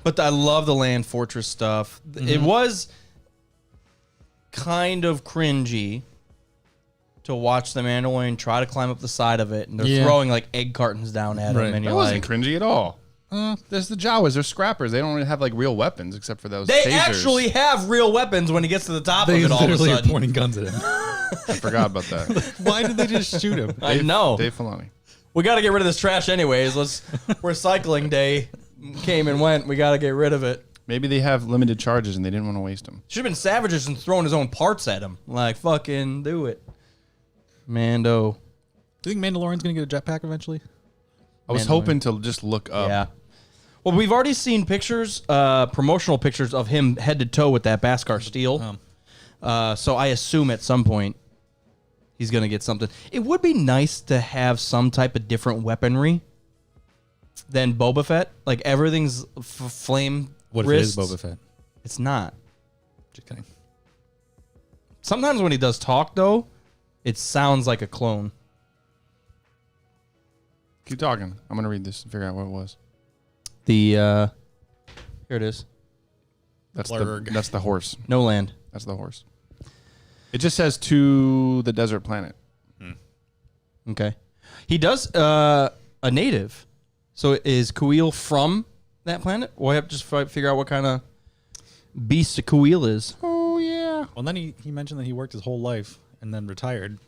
But I love the land fortress stuff. Mm-hmm. It was kind of cringy to watch the Mandalorian try to climb up the side of it, and they're throwing like egg cartons down at him, and That you're wasn't like, cringy at all. There's the Jawas. They're scrappers. They don't really have like real weapons except for those they tasers. actually have real weapons when he gets to the top of They it all of a literally are sudden. pointing guns at him. I forgot about that. Why did they just shoot him? I know. Dave Filoni. We got to get rid of this trash anyways. Recycling day came and went. We got to get rid of it. Maybe they have limited charges and they didn't want to waste them. Should have been savages and throwing his own parts at him. Like, fucking do it. Mando. Do you think Mandalorian's going to get a jetpack eventually? I was hoping to just look up. Yeah. Well, we've already seen pictures, promotional pictures of him head to toe with that Beskar steel. So I assume at some point he's going to get something. It would be nice to have some type of different weaponry than Boba Fett. Like, everything's flame What wrists. if it is Boba Fett? It's not. Just kidding. Sometimes when he does talk, though, it sounds like a clone. Keep talking. I'm going to read this and figure out what it was. Here it is. That's Blurg. that's the horse. No land. That's the horse. It just says to the desert planet. Okay. He does a native. So is Kuil from that planet? Or I have to just figure out what kind of beast a Kuil is. Oh, yeah. Well, then he mentioned that he worked his whole life and then retired.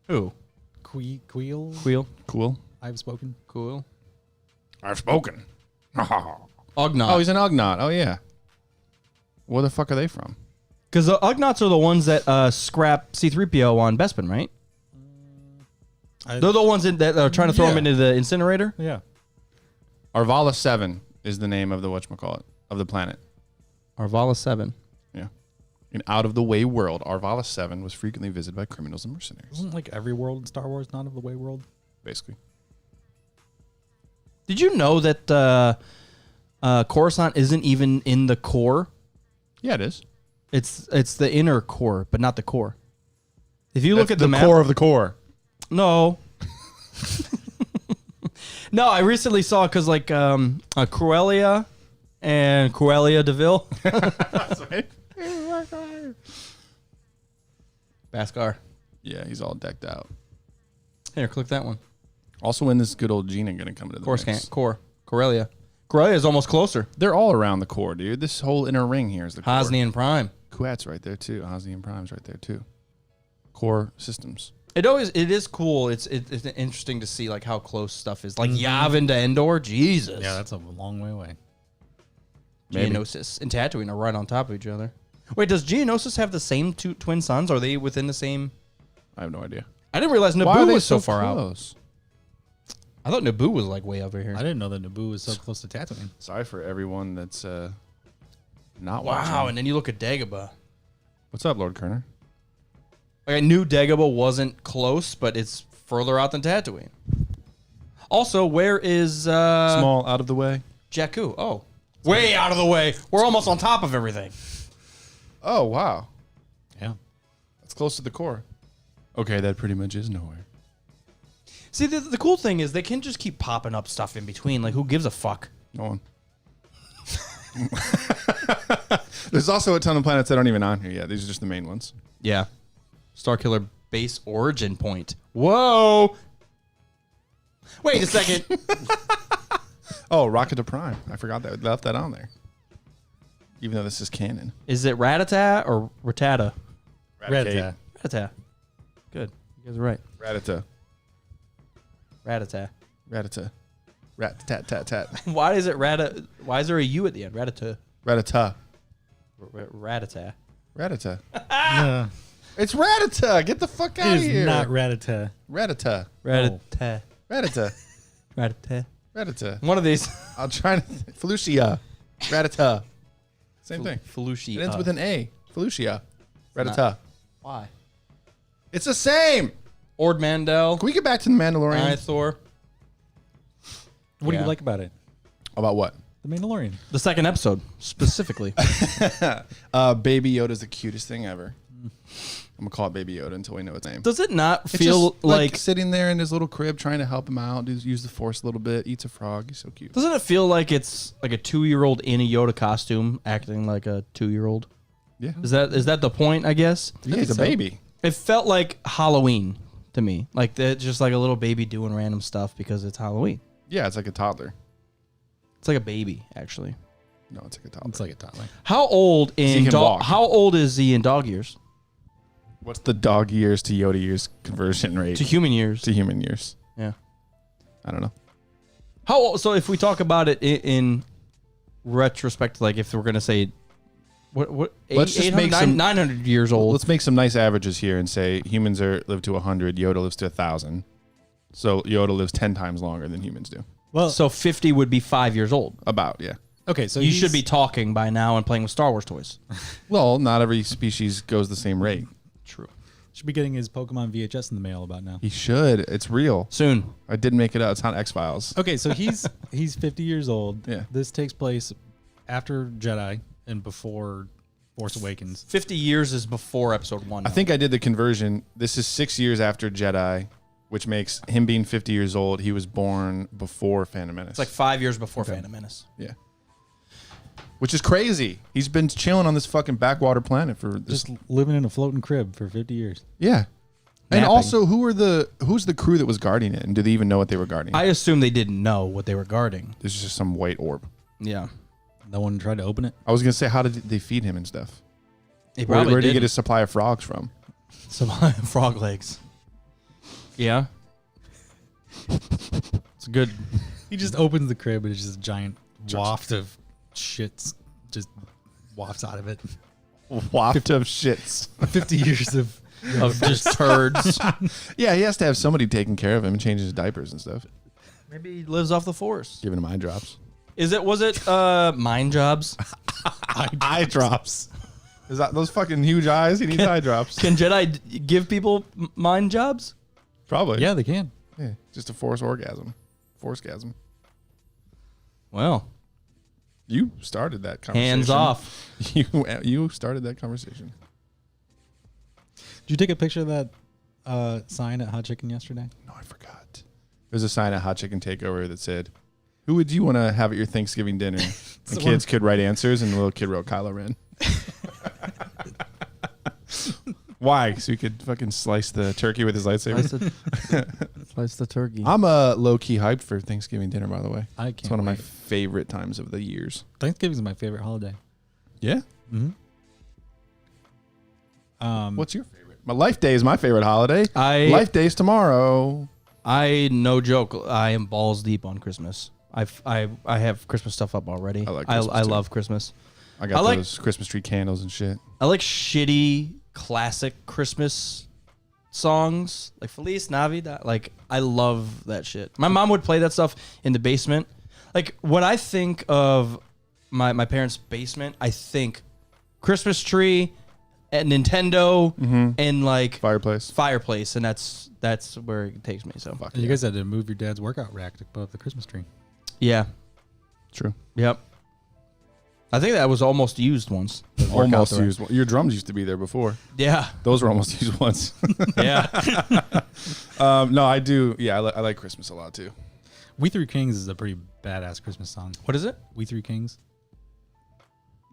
Who? Queel? Kuil. Cool. I've spoken. Kuil. I've spoken. Ugnaught. Oh, he's an Ugnaught. Oh, yeah. Where the fuck are they from? Because the Ugnaughts are the ones that scrap C-3PO on Bespin, right? They're the ones that are trying to throw him into the incinerator? Yeah. Arvala 7 is the name of the whatchamacallit, of the planet. Arvala 7. Yeah. An out-of-the-way world, Arvala 7 was frequently visited by criminals and mercenaries. Isn't like every world in Star Wars not of the way world? Basically. Did you know that Coruscant isn't even in the core? Yeah, it is. It's the inner core, but not the core. If you look at the map, core of the core. No. No, I recently saw because like Cruelia and Cruelia DeVille. Bhaskar. Yeah, he's all decked out. Here, click that one. Also, when this good old Gina going to come into the mix? Corellia. Corellia is almost closer. They're all around the core, dude. This whole inner ring here is the core. Hosnian Prime. Kuat's right there, too. Hosnian Prime's right there, too. Core systems. It is cool. It's interesting to see like how close stuff is. Like Yavin to Endor, Jesus. Yeah, that's a long way away. Geonosis and Tatooine are right on top of each other. Wait, does Geonosis have the same two twin suns? Are they within the same? I have no idea. I didn't realize Naboo was so far close? out. I thought Naboo was like way over here. I didn't know that Naboo was so close to Tatooine. Sorry for everyone that's not Wow, watching. and then you look at Dagobah. What's up, Lord Kerner? Like, I knew Dagobah wasn't close, but it's further out than Tatooine. Also, where is Small, out of the way. Jakku? Oh, way out of the way. We're almost on top of everything. Oh, wow. Yeah. That's close to the core. Okay, that pretty much is nowhere. See, the cool thing is they can just keep popping up stuff in between. Like, who gives a fuck? No one. There's also a ton of planets that aren't even on here yet. These are just the main ones. Yeah. Starkiller base origin point. Whoa. Wait a second. Oh, Rocket to Prime. I forgot that. We left that on there. Even though this is canon. Is it Ratata or Ratata? Ratata. Ratata. Good. You guys are right. Ratata. Ratata. Ratata. Rat-tat-tat-tat. Why is it Ratata? Why is there a U at the end? Ratata. Ratata. Ratata. Ratata. No, It's Ratata. Get the fuck out it of is here. not Ratata. Ratata. Ratata. Ratata. Ratata. Ratata. One of these. I'll try to... Felucia. Ratata. Same thing. Felucia. It ends with an A. Felucia. Ratata. Why? It's the same. Ord Mandel. Can we get back to the Mandalorian? Ithor. What do Yeah. you like about it? About what? The Mandalorian. The second episode, specifically. Baby Yoda's the cutest thing ever. I'm gonna call it Baby Yoda until we know its name. Does it not It's feel just like sitting there in his little crib trying to help him out, use the Force a little bit, eats a frog. He's so cute. Doesn't it feel like it's like a 2-year-old in a Yoda costume acting like a 2-year-old? Yeah, Is that the point, I guess? yeah, he's a baby. It felt like Halloween to me. Like just like a little baby doing random stuff because it's Halloween. Yeah, it's like a toddler. It's like a baby, actually. No, it's like a toddler. It's like a toddler. How old he can walk. How old is he in dog years? What's the dog years to Yoda years conversion rate? To human years. To human years. Yeah. I don't know. How old? So if we talk about it in retrospect, like if we're gonna say, what? Let's just make some 900 years old. Let's make some nice averages here and say humans live to 100. Yoda lives to 1,000. So Yoda lives 10 times longer than humans do. Well, So 50 would be 5 years old. About, yeah. okay, so You should be talking by now and playing with Star Wars toys. Well, not every species goes the same rate. True. should be getting his Pokemon VHS in the mail about now. He should. It's real. Soon. I didn't make it up. It's not X-Files. Okay, so he's 50 years old. Yeah. This takes place after Jedi and before Force Awakens. 50 years is before episode 1. I think I did the conversion. This is 6 years after Jedi, which makes him being 50 years old. He was born before Phantom Menace. it's like 5 years before Phantom Menace. Yeah. Which is crazy. He's been chilling on this fucking backwater planet for this. Just living in a floating crib for 50 years. Yeah. And Napping. also, who's the crew that was guarding it? And do they even know what they were guarding? I assume they didn't know what they were guarding. This is just some white orb. Yeah. No one tried to open it. I was going to say, how did they feed him and stuff? They Where probably did he did get his supply of frogs from? some frog legs. Yeah. It's good. He just opens the crib and it's just a giant waft of shits just wafts out of it. Waft of shits. 50 years of of just turds. Yeah, he has to have somebody taking care of him, changing his diapers and stuff, Maybe he lives off the Force. giving him eye drops. Was it mind jobs? Eye drops. Is that those fucking huge eyes? He needs eye drops. Can Jedi give people mind jobs? Probably. Yeah, they can. Yeah, just a force orgasm. Forcegasm. Well, You started that conversation. hands off. You started that conversation. Did you take a picture of that sign at Hot Chicken yesterday? No, I forgot. There's a sign at Hot Chicken Takeover that said, "Who would you want to have at your Thanksgiving dinner?" The kids could write answers, and the little kid wrote Kylo Ren. Why? So he could fucking slice the turkey with his lightsaber. Slice the turkey. I'm low-key hyped for Thanksgiving dinner, by the way. I can't. It's one of my wait. favorite times of the years. Thanksgiving is my favorite holiday. Yeah? Mm-hmm. What's your favorite? My Life Day is my favorite holiday. Life Day's tomorrow. No joke. I am balls deep on Christmas. I have Christmas stuff up already. I like Christmas, too. love Christmas. I got those Christmas tree candles and shit. I like shitty classic Christmas songs like Feliz Navidad. Like, I love that shit. My mom would play that stuff in the basement. Like, when I think of my parents' basement, I think Christmas tree and Nintendo and like fireplace, and that's where it takes me. So you guys had to move your dad's workout rack to put up the Christmas tree. Yeah, true. Yep. I think that was almost used once. Almost used. Your drums used to be there before. Yeah, those were almost used once. Yeah. No, I do. Yeah, I like Christmas a lot too. We Three Kings is a pretty badass Christmas song. What is it? We Three Kings.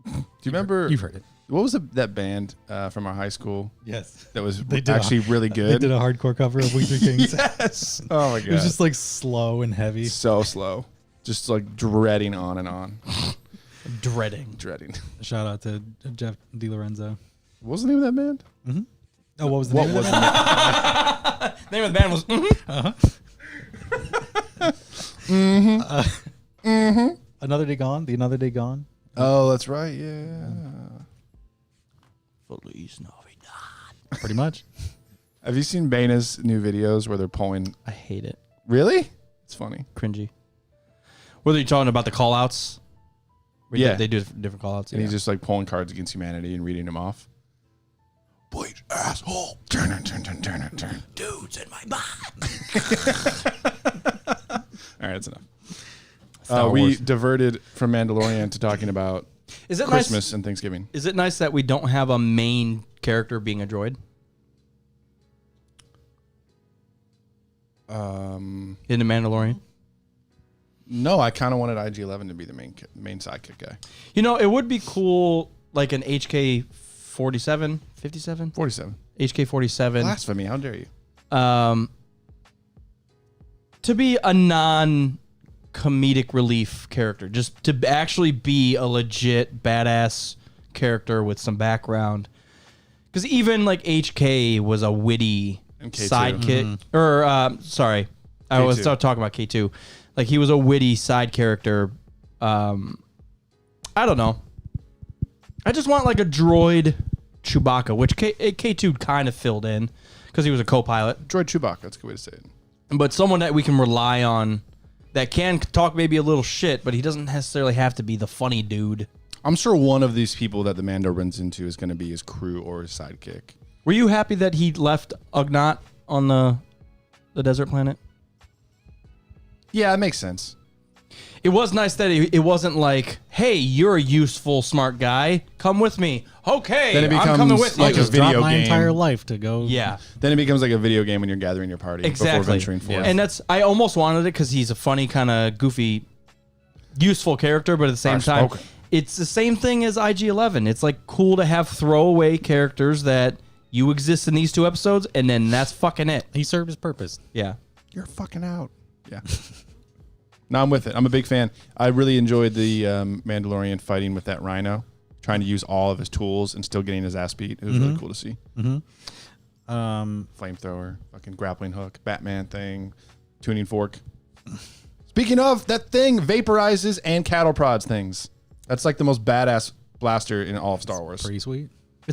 Do you remember? You've heard it. What was that band from our high school? Yes. That was actually really good. They did a hardcore cover of We Three Kings. Yes. Oh my god. It was just like slow and heavy. So slow. Just like dreading on and on. Dreading. Shout out to Jeff DiLorenzo. What was the name of that band? Mm-hmm. Oh, what was the name of the band? Name of the band was Another Day Gone? The Another Day Gone? Oh, that's right. Yeah. Feliz Navidad. Pretty much. Have you seen Baina's new videos where they're pulling? I hate it. Really? It's funny. Cringy. What are you talking about? The call outs? Yeah. They do different call outs. And he's just like pulling cards against humanity and reading them off. Bleach asshole. Turn. Dudes in my mind. All right, that's enough. We diverted from Mandalorian to talking about Christmas and Thanksgiving. Is it nice that we don't have a main character being a droid? In the Mandalorian? No, I kind of wanted IG-11 to be the main sidekick guy. You know, it would be cool, like an HK-47, 57? 47. HK-47. Blasphemy, how dare you? To be a non-comedic relief character. Just to actually be a legit badass character with some background. Because even like HK was a witty sidekick. Or, sorry, I was talking about K2. Like, he was a witty side character. I don't know. I just want like a droid Chewbacca, which K2 kind of filled in because he was a co-pilot. Droid Chewbacca, that's a good way to say it. But someone that we can rely on that can talk maybe a little shit, but he doesn't necessarily have to be the funny dude. I'm sure one of these people that the Mando runs into is going to be his crew or his sidekick. Were you happy that he left Ugnaught on the desert planet? Yeah, it makes sense. It was nice that it wasn't like, hey, you're a useful, smart guy. Come with me. Okay, then it becomes I'm coming with like you. a video game. My entire life to go. Yeah. Then it becomes like a video game when you're gathering your party before venturing forth. And I almost wanted it because he's a funny, kind of goofy, useful character, but at the same time, it's the same thing as IG-11. It's like cool to have throwaway characters that you exist in these two episodes, and then that's fucking it. He served his purpose. Yeah. You're fucking out. Yeah. No, I'm with it. I'm a big fan. I really enjoyed the Mandalorian fighting with that rhino, trying to use all of his tools and still getting his ass beat. It was really cool to see. Flamethrower, fucking grappling hook, Batman thing, tuning fork. Speaking of, that thing vaporizes and cattle prods things. That's like the most badass blaster in all of Star Wars. Pretty sweet.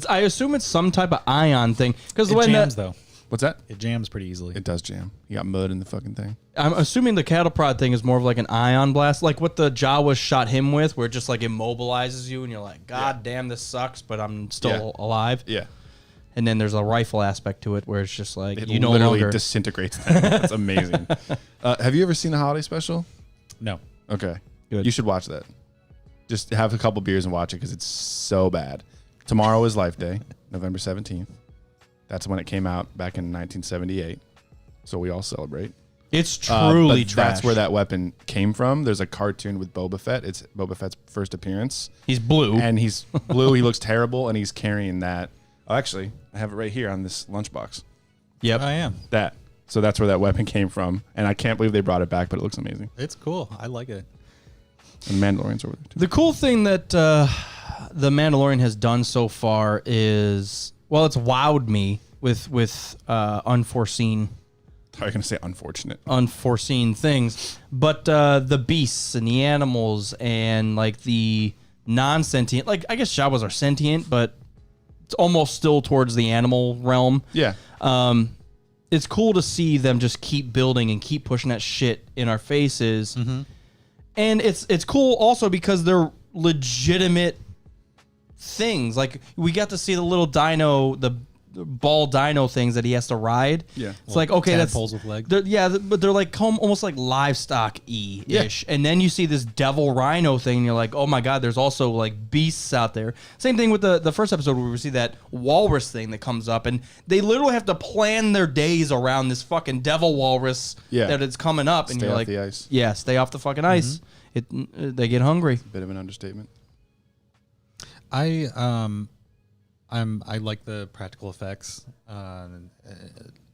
I assume it's some type of ion thing because It jams though. What's that? It jams pretty easily. It does jam. You got mud in the fucking thing. I'm assuming the cattle prod thing is more of like an ion blast, like what the Jawas shot him with, where it just like immobilizes you and you're like, God damn, this sucks, but I'm still alive. Yeah. And then there's a rifle aspect to it where it's just like It you no literally longer disintegrates them. That's amazing. Have you ever seen the holiday special? No. Okay. Good. You should watch that. Just have a couple beers and watch it because it's so bad. Tomorrow is Life Day, November 17th. That's when it came out back in 1978. So we all celebrate. It's truly but trash. That's where that weapon came from. There's a cartoon with Boba Fett. It's Boba Fett's first appearance. He's blue. And he's blue. He looks terrible, and he's carrying that. Oh, actually, I have it right here on this lunchbox. Yep. I am. That. So that's where that weapon came from. And I can't believe they brought it back, but it looks amazing. It's cool. I like it. And Mandalorian's over there, too. The cool thing that the Mandalorian has done so far is, well, it's wowed me with unforeseen I was going to say unforeseen things, but the beasts and the animals and like the non-sentient, like I guess Jawas are sentient, but it's almost still towards the animal realm. Yeah. It's cool to see them just keep building and keep pushing that shit in our faces. Mm-hmm. And it's cool also because they're legitimate things. Like we got to see the little dino, the ball dino things that he has to ride. Yeah. It's like, okay, that's tadpoles with legs. but they're like almost like livestock-y-ish. Yeah. And then you see this devil rhino thing and you're like, oh my God, there's also like beasts out there. Same thing with the first episode where we see that walrus thing that comes up and they literally have to plan their days around this fucking devil walrus that it's coming up. And Stay you're off like, the ice. yeah, stay off the fucking ice. They get hungry. Bit of an understatement. I like the practical effects, and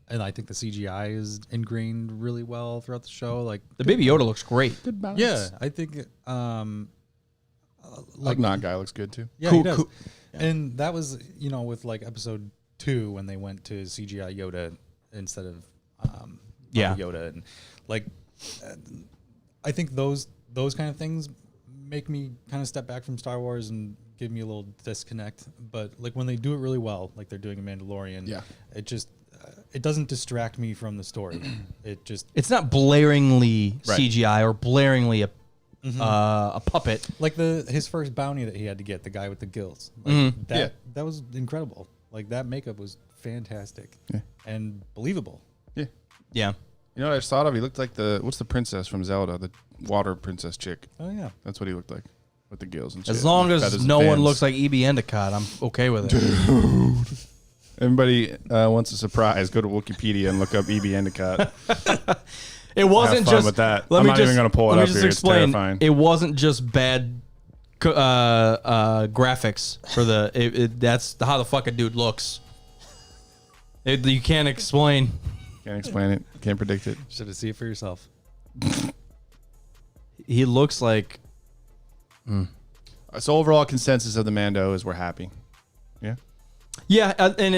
I think the CGI is ingrained really well throughout the show. Like The Baby Yoda looks great. Good balance. yeah, I think Like Not Guy looks good, too. yeah, Cool, he does. cool. And that was with like episode 2 when they went to CGI Yoda instead of Yoda, and like I think those kind of things make me kind of step back from Star Wars and give me a little disconnect. But like when they do it really well, like they're doing in Mandalorian, it just it doesn't distract me from the story. It's not blaringly Right. CGI or blaringly a puppet. like his first bounty that he had to get, the guy with the gills. Like that was incredible. Like that makeup was fantastic and believable. Yeah. Yeah. You know what I just thought of? He looked like what's the princess from Zelda? The water princess chick. Oh yeah. That's what he looked like. With the gills and shit. As long Feathers as and no one fans. looks like E.B. Endicott, I'm okay with it. Everybody wants a surprise. Go to Wikipedia and look up E.B. Endicott. It wasn't Have fun just with that. Let I'm me not just, even gonna pull it let me up just here. It's explain. terrifying. It wasn't just bad graphics for that's how the fucking dude looks. You can't explain. Can't explain it. Can't predict it. Should have seen it for yourself. He looks like So overall consensus of the Mando is we're happy. Yeah. Yeah, and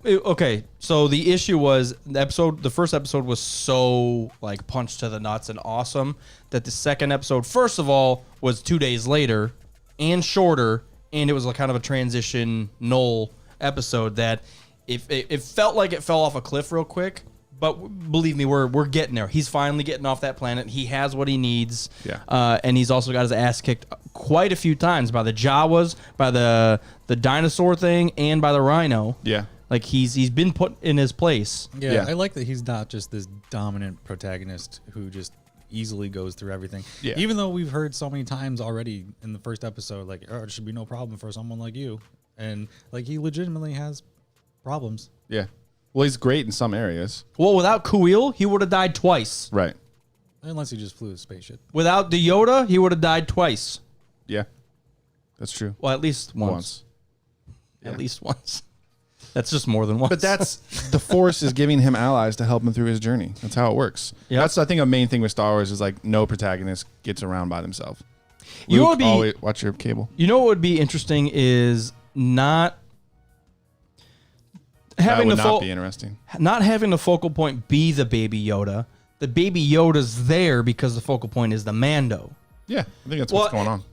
okay. So the issue was the first episode was so like punch to the nuts and awesome that the second episode, first of all, was 2 days later and shorter, and it was a kind of a transitional episode that it felt like it fell off a cliff real quick. But believe me, we're getting there. He's finally getting off that planet. He has what he needs. Yeah. And he's also got his ass kicked quite a few times by the Jawas, by the dinosaur thing, and by the rhino. Yeah. Like he's been put in his place. Yeah, I like that he's not just this dominant protagonist who just easily goes through everything. Yeah. Even though we've heard so many times already in the first episode, like, oh, it should be no problem for someone like you. And like he legitimately has problems. Yeah. Well, he's great in some areas. Well, without Kuil, he would have died twice. Right. Unless he just flew a spaceship. Without the Yoda, he would have died twice. Yeah. That's true. Well, at least once. At least once. That's just more than once. But that's the Force is giving him allies to help him through his journey. That's how it works. Yep. That's I think a main thing with Star Wars is like no protagonist gets around by themselves. You know Luke, what would be- always, watch your cable. You know what would be interesting is not having That would the not be interesting. not having the focal point be the Baby Yoda. The Baby Yoda's there because the focal point is the Mando. Yeah, I think that's what's going on.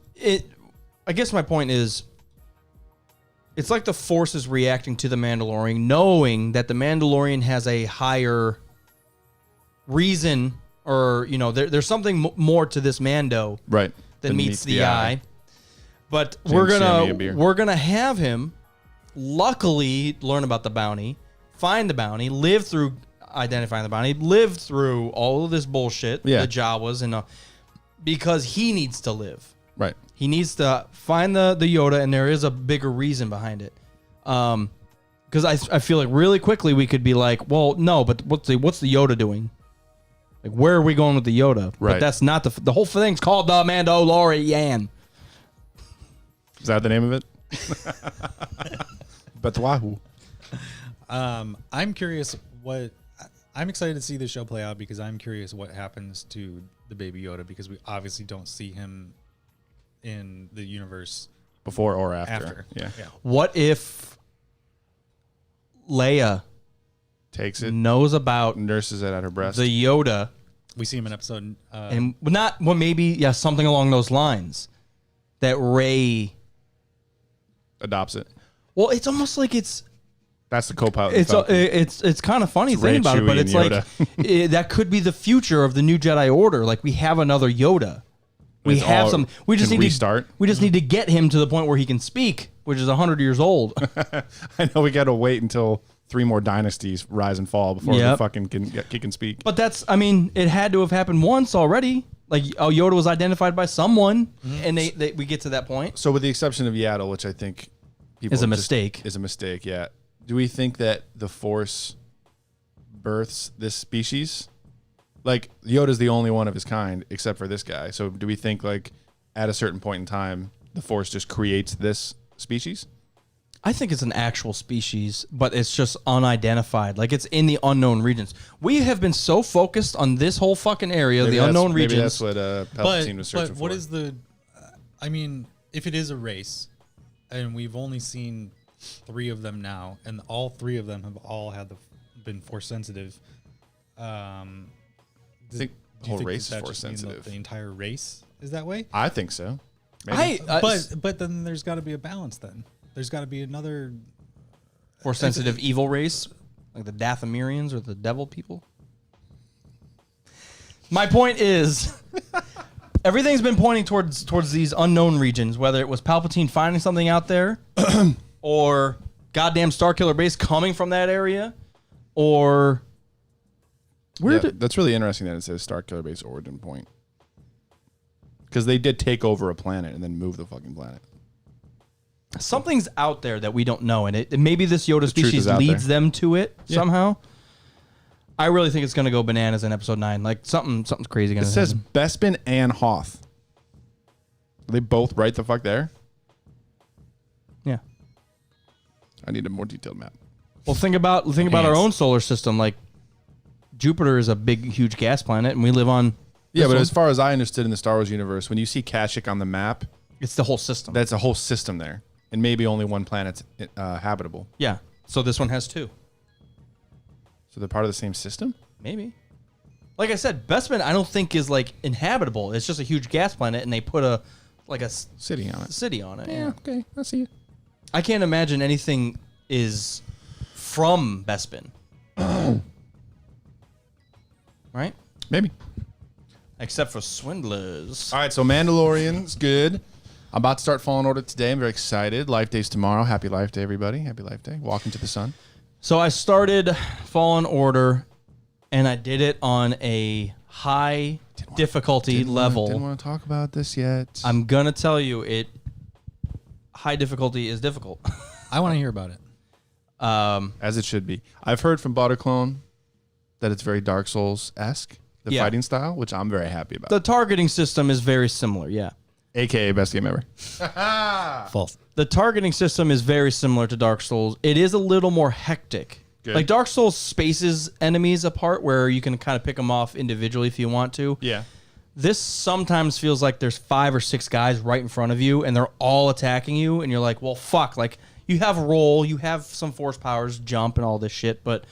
I guess my point is, It's like the Force is reacting to the Mandalorian, knowing that the Mandalorian has a higher reason, or there's something more to this Mando, right, than meets the eye. But we're gonna have him, luckily, learn about the bounty, find the bounty, live through identifying the bounty, live through all of this bullshit, the Jawas, and because he needs to live. Right. He needs to find the Yoda, and there is a bigger reason behind it. Because I feel like really quickly we could be like, well, no, but what's the Yoda doing? Like, where are we going with the Yoda? Right. But that's not the whole thing's called the Mandalorian. Is that the name of it? Betwahu. I'm curious I'm excited to see the show play out because I'm curious what happens to the baby Yoda, because we obviously don't see him in the universe before or after. Yeah. What if Leia takes it, knows about, nurses it at her breast, the Yoda? We see him in episode and not maybe something along those lines, that Rey adopts it. Well, it's almost like that's the co-pilot. It's kind of funny thing about it, but it's like that could be the future of the new Jedi Order. Like, we have another Yoda. We have some. We just need restart. We just need to get him to the point where he can speak, which is 100 years old. I know we got to wait until 3 more dynasties rise and fall before the fucking he can speak. But it had to have happened once already. Like, Yoda was identified by someone, and we get to that point. So, with the exception of Yaddle, which I think is a mistake. Yeah. Do we think that the Force births this species? Like, Yoda's the only one of his kind except for this guy. So do we think, like, at a certain point in time, the Force just creates this species? I think it's an actual species, but it's just unidentified. Like, it's in the unknown regions. We have been so focused on this whole fucking area, the unknown regions. Maybe that's what Palpatine was searching for. But what is I mean, if it is a race, and we've only seen 3 of them now, and all 3 of them have been Force sensitive. I think the whole race is Force sensitive. The entire race is that way? I think so. Maybe. But then there's got to be a balance then. There's got to be another Force sensitive evil race, like the Dathomirians or the devil people. My point is, everything's been pointing towards these unknown regions, whether it was Palpatine finding something out there or goddamn Starkiller Base coming from that area, or that's really interesting that it says Starkiller Base origin point, because they did take over a planet and then move the fucking planet. Something's out there that we don't know, and maybe this Yoda species leads them to it somehow. I really think it's going to go bananas in episode 9. Like, something's crazy going to happen. It says Bespin and Hoth. Are they both right the fuck there? Yeah. I need a more detailed map. Well, think about our own solar system. Like, Jupiter is a big, huge gas planet, and we live on. Yeah, but as far as I understood in the Star Wars universe, when you see Kashyyyk on the map, it's the whole system. That's a whole system there, and maybe only one planet's habitable. Yeah. So this one has 2. So they're part of the same system? Maybe. Like I said, Bespin I don't think is like inhabitable. It's just a huge gas planet, and they put a city on it. Yeah. Okay, I see it. I can't imagine anything is from Bespin. Right? Maybe. Except for swindlers. All right, so Mandalorian's good. I'm about to start Fallen Order today. I'm very excited. Life Day's tomorrow. Happy Life Day, everybody. Happy Life Day. Walk into the sun. So I started Fallen Order, and I did it on a high difficulty level. Didn't want to talk about this yet. I'm going to tell you, high difficulty is difficult. I want to hear about it. As it should be. I've heard from Butterclone that it's very Dark Souls-esque, the fighting style, which I'm very happy about. The targeting system is very similar, yeah. AKA best game ever. False. The targeting system is very similar to Dark Souls. It is a little more hectic. Good. Like, Dark Souls spaces enemies apart where you can kind of pick them off individually if you want to. Yeah. This sometimes feels like there's 5 or 6 guys right in front of you, and they're all attacking you, and you're like, well, fuck. Like, you have roll, you have some force powers, jump, and all this shit, but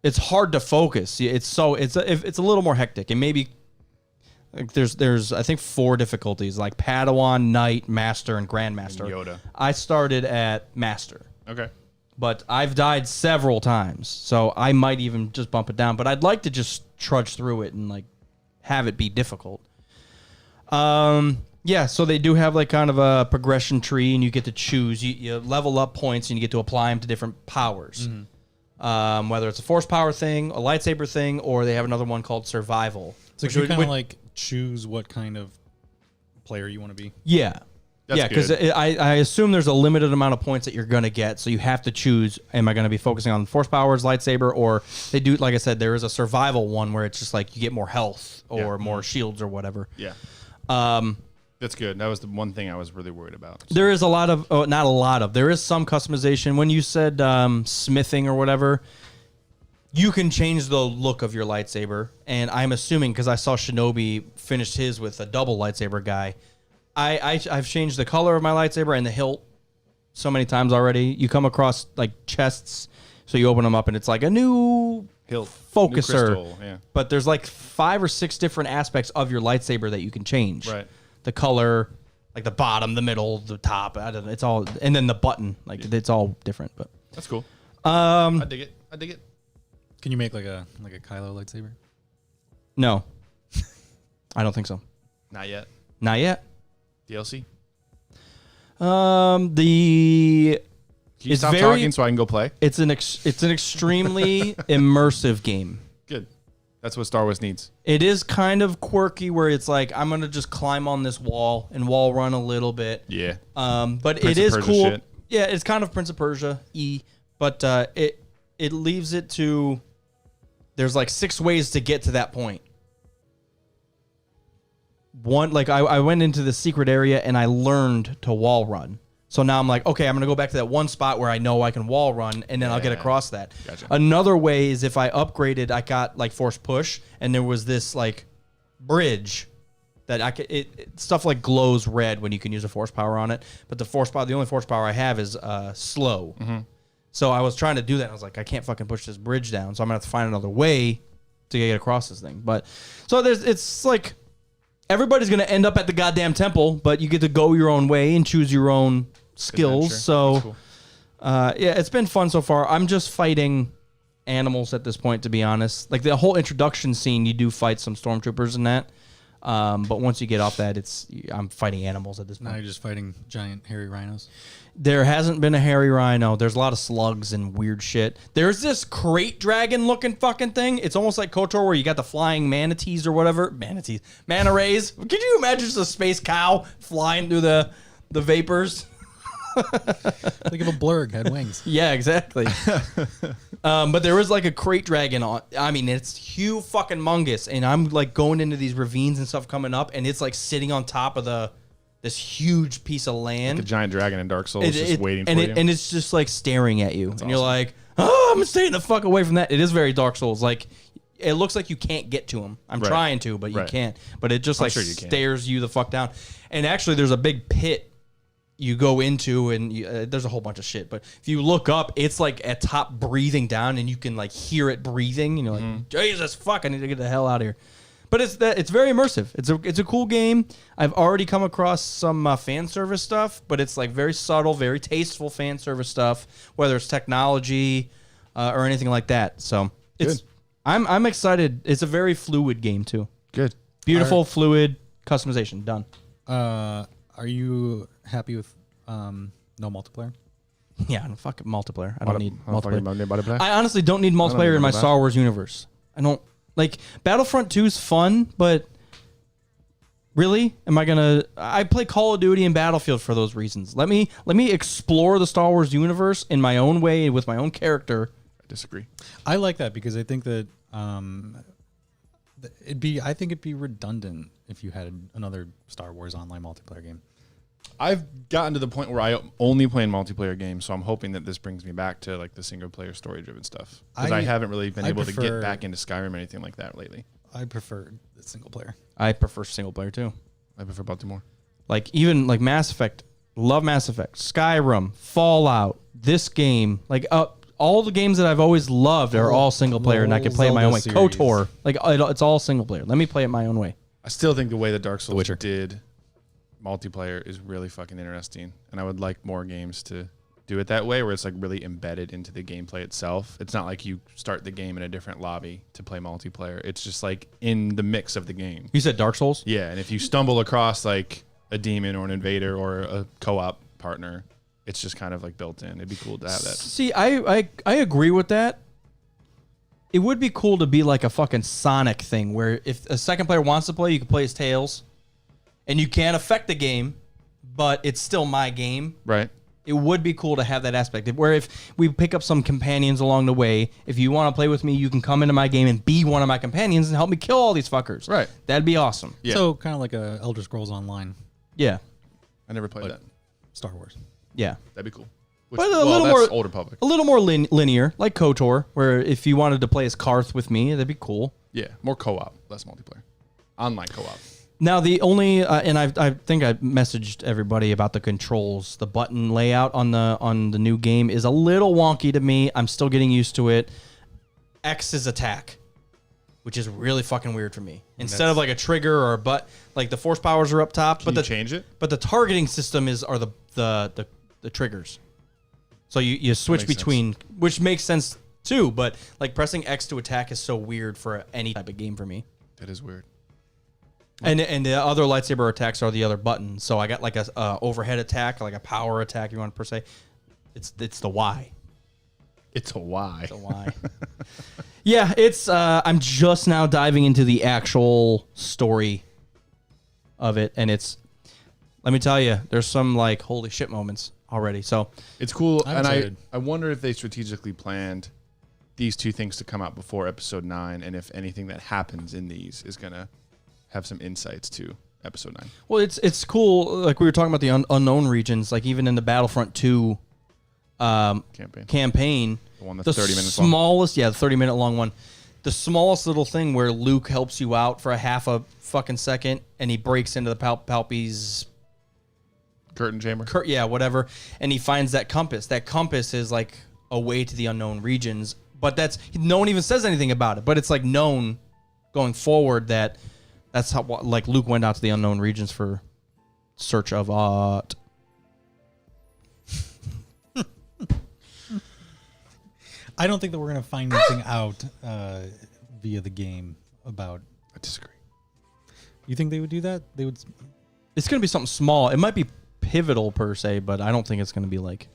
it's hard to focus. It's a little more hectic, and maybe Like there's I think 4 difficulties, like Padawan, Knight, Master, and Grandmaster. And Yoda. I started at Master. Okay. But I've died several times, so I might even just bump it down. But I'd like to just trudge through it and like have it be difficult. Yeah, so they do have like kind of a progression tree, and you get to choose. You level up points, and you get to apply them to different powers. Mm-hmm. Whether it's a force power thing, a lightsaber thing, or they have another one called survival. So you kind of like choose what kind of player you want to be. Yeah. Yeah, because I assume there's a limited amount of points that you're going to get, so you have to choose, am I going to be focusing on force powers, lightsaber, or they do, like I said, there is a survival one where it's just like you get more health or more shields or whatever. Yeah. That's good. That was the one thing I was really worried about. So. There is a lot of, not a lot of, there is some customization. When you said smithing or whatever, you can change the look of your lightsaber, and I'm assuming, because I saw Shinobi finish his with a double lightsaber guy, I've changed the color of my lightsaber and the hilt so many times already. You come across like chests, so you open them up and it's like a new hilt focuser. New crystal, yeah. But there's like 5 or 6 different aspects of your lightsaber that you can change. Right. The color, like the bottom, the middle, the top. I don't know. It's all, and then the button. Like it's all different. But that's cool. I dig it. Can you make like a Kylo lightsaber? No, I don't think so. Not yet. Not yet. DLC? Can you stop talking so I can go play? It's an extremely immersive game. Good. That's what Star Wars needs. It is kind of quirky where it's like I'm gonna just climb on this wall and wall run a little bit. Yeah. But Prince it is Persia cool. shit. Yeah, it's kind of Prince of Persia but it leaves it to there's like 6 ways to get to that point. One, like I went into the secret area and I learned to wall run. So now I'm like, okay, I'm going to go back to that one spot where I know I can wall run, and then I'll get across that. Gotcha. Another way is if I upgraded, I got like force push, and there was this like bridge that I could, stuff like glows red when you can use a force power on it. But the only force power I have is slow. Mm-hmm. So I was trying to do that. And I was like, I can't fucking push this bridge down. So I'm going to have to find another way to get across this thing. But so it's like, everybody's going to end up at the goddamn temple, but you get to go your own way and choose your own skills. Adventure. So, cool. Yeah, it's been fun so far. I'm just fighting animals at this point, to be honest. Like the whole introduction scene, you do fight some stormtroopers and that. But once you get off that, I'm fighting animals at this point. Now you're just fighting giant hairy rhinos. There hasn't been a hairy rhino. There's a lot of slugs and weird shit. There's this crate dragon looking fucking thing. It's almost like KOTOR where you got the flying manatees or whatever. Manta rays. Can you imagine just a space cow flying through the vapors? Think of a blurg had wings. Yeah, exactly. But there was like a crate dragon on. I mean, it's huge fucking mungus, and I'm like going into these ravines and stuff coming up, and it's like sitting on top of this huge piece of land. Like a giant dragon in Dark Souls just waiting for you. And it's just like staring at you. That's awesome. You're like, oh, I'm staying the fuck away from that. It is very Dark Souls. Like, it looks like you can't get to him. I'm trying to, but you can't. But it just stares you the fuck down. And actually, there's a big pit you go into, and there's a whole bunch of shit. But if you look up, it's like at top breathing down, and you can like hear it breathing. And you're like, Jesus, fuck, I need to get the hell out of here. But it's very immersive. It's a cool game. I've already come across some fan service stuff, but it's like very subtle, very tasteful fan service stuff, whether it's technology or anything like that. So I'm excited. It's a very fluid game too. Good, beautiful, fluid customization done. Are you happy with no multiplayer? Yeah, fuck multiplayer. I don't need multiplayer. I I honestly don't need multiplayer in my Star Wars universe. I don't. Like, Battlefront 2 is fun, but really? I play Call of Duty and Battlefield for those reasons. Let me explore the Star Wars universe in my own way with my own character. I disagree. I like that because I think that it'd be redundant if you had another Star Wars online multiplayer game. I've gotten to the point where I only play in multiplayer games, so I'm hoping that this brings me back to like the single player story driven stuff, because I haven't really been able to get back into Skyrim or anything like that lately. I prefer the single player. I prefer single player too. I prefer Baltimore. Like even like Mass Effect, love Mass Effect, Skyrim, Fallout, this game, like all the games that I've always loved are all single player, and I can play it my own way. KOTOR, like it's all single player. Let me play it my own way. I still think the way that Dark Souls did multiplayer is really fucking interesting, and I would like more games to do it that way, where it's like really embedded into the gameplay itself. It's not like you start the game in a different lobby to play multiplayer. It's just like in the mix of the game. You said Dark Souls? Yeah, and if you stumble across like a demon or an invader or a co-op partner, it's just kind of like built in. It'd be cool to have that. See, I agree with that. It would be cool to be like a fucking Sonic thing where if a second player wants to play, you can play as Tails. And you can't affect the game, but it's still my game. Right. It would be cool to have that aspect. Where if we pick up some companions along the way, if you want to play with me, you can come into my game and be one of my companions and help me kill all these fuckers. Right. That'd be awesome. Yeah. So kind of like a Elder Scrolls Online. Yeah. I never played that. Star Wars. Yeah. That'd be cool. But a little more Old Republic. A little more linear, like KOTOR, where if you wanted to play as Karth with me, that'd be cool. Yeah, more co-op, less multiplayer. Online co-op. Now the only, and I think I messaged everybody about the controls. The button layout on the new game is a little wonky to me. I'm still getting used to it. X is attack, which is really fucking weird for me. Instead of like a trigger or a butt, like the force powers are up top. Can you change it? But the targeting system are the triggers. So you switch between, which makes sense too, but like pressing X to attack is so weird for any type of game for me. That is weird. And the other lightsaber attacks are the other buttons. So I got like a overhead attack, like a power attack, if you want per se. It's the Y. It's a Y. It's a Y. Yeah, it's I'm just now diving into the actual story of it, and it's, let me tell you, there's some like holy shit moments already. So it's cool, and I wonder if they strategically planned these two things to come out before episode 9, and if anything that happens in these is gonna have some insights to episode 9. Well, it's cool. Like we were talking about the unknown regions, like even in the Battlefront 2 campaign, the one that's 30 minutes smallest, long. Yeah, the 30-minute long one. The smallest little thing where Luke helps you out for a half a fucking second, and he breaks into the Palpy's curtain chamber. Yeah, whatever. And he finds that compass. That compass is like a way to the unknown regions, but no one even says anything about it. But it's like known going forward that that's how like Luke went out to the unknown regions for search of art. I don't think that we're going to find anything out via the game about. I disagree. You think they would do that? They would. It's going to be something small. It might be pivotal per se, but I don't think it's going to be like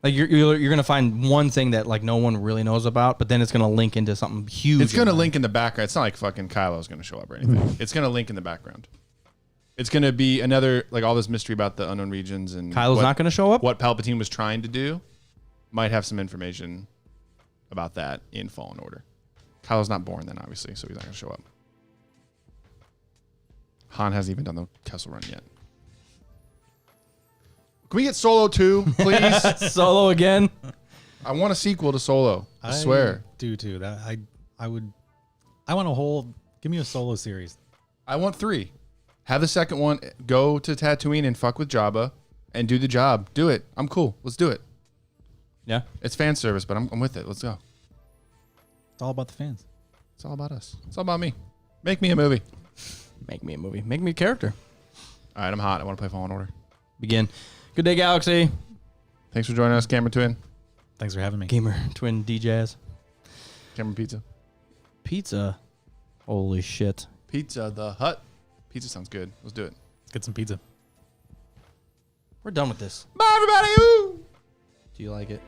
you're going to find one thing that like no one really knows about, but then it's going to link into something huge. It's going to link in the background. It's not like fucking Kylo's going to show up or anything. It's going to link in the background. It's going to be another, like all this mystery about the unknown regions and Kylo's not going to show up. What Palpatine was trying to do might have some information about that in Fallen Order. Kylo's not born then, obviously, so he's not going to show up. Han hasn't even done the Kessel Run yet. Can we get Solo 2, please? Solo again? I want a sequel to Solo. I swear. Do too. That I want a whole. Give me a Solo series. I want 3. Have the second one go to Tatooine and fuck with Jabba and do the job. Do it. I'm cool. Let's do it. Yeah. It's fan service, but I'm with it. Let's go. It's all about the fans. It's all about us. It's all about me. Make me a movie. Make me a movie. Make me a character. All right, I'm hot. I want to play Fallen Order. Begin. Good day, Galaxy. Thanks for joining us, Gamer Twin. Thanks for having me. Gamer Twin DJs. Cameron Pizza. Pizza. Holy shit. Pizza the Hut. Pizza sounds good. Let's do it. Get some pizza. We're done with this. Bye, everybody. Ooh. Do you like it?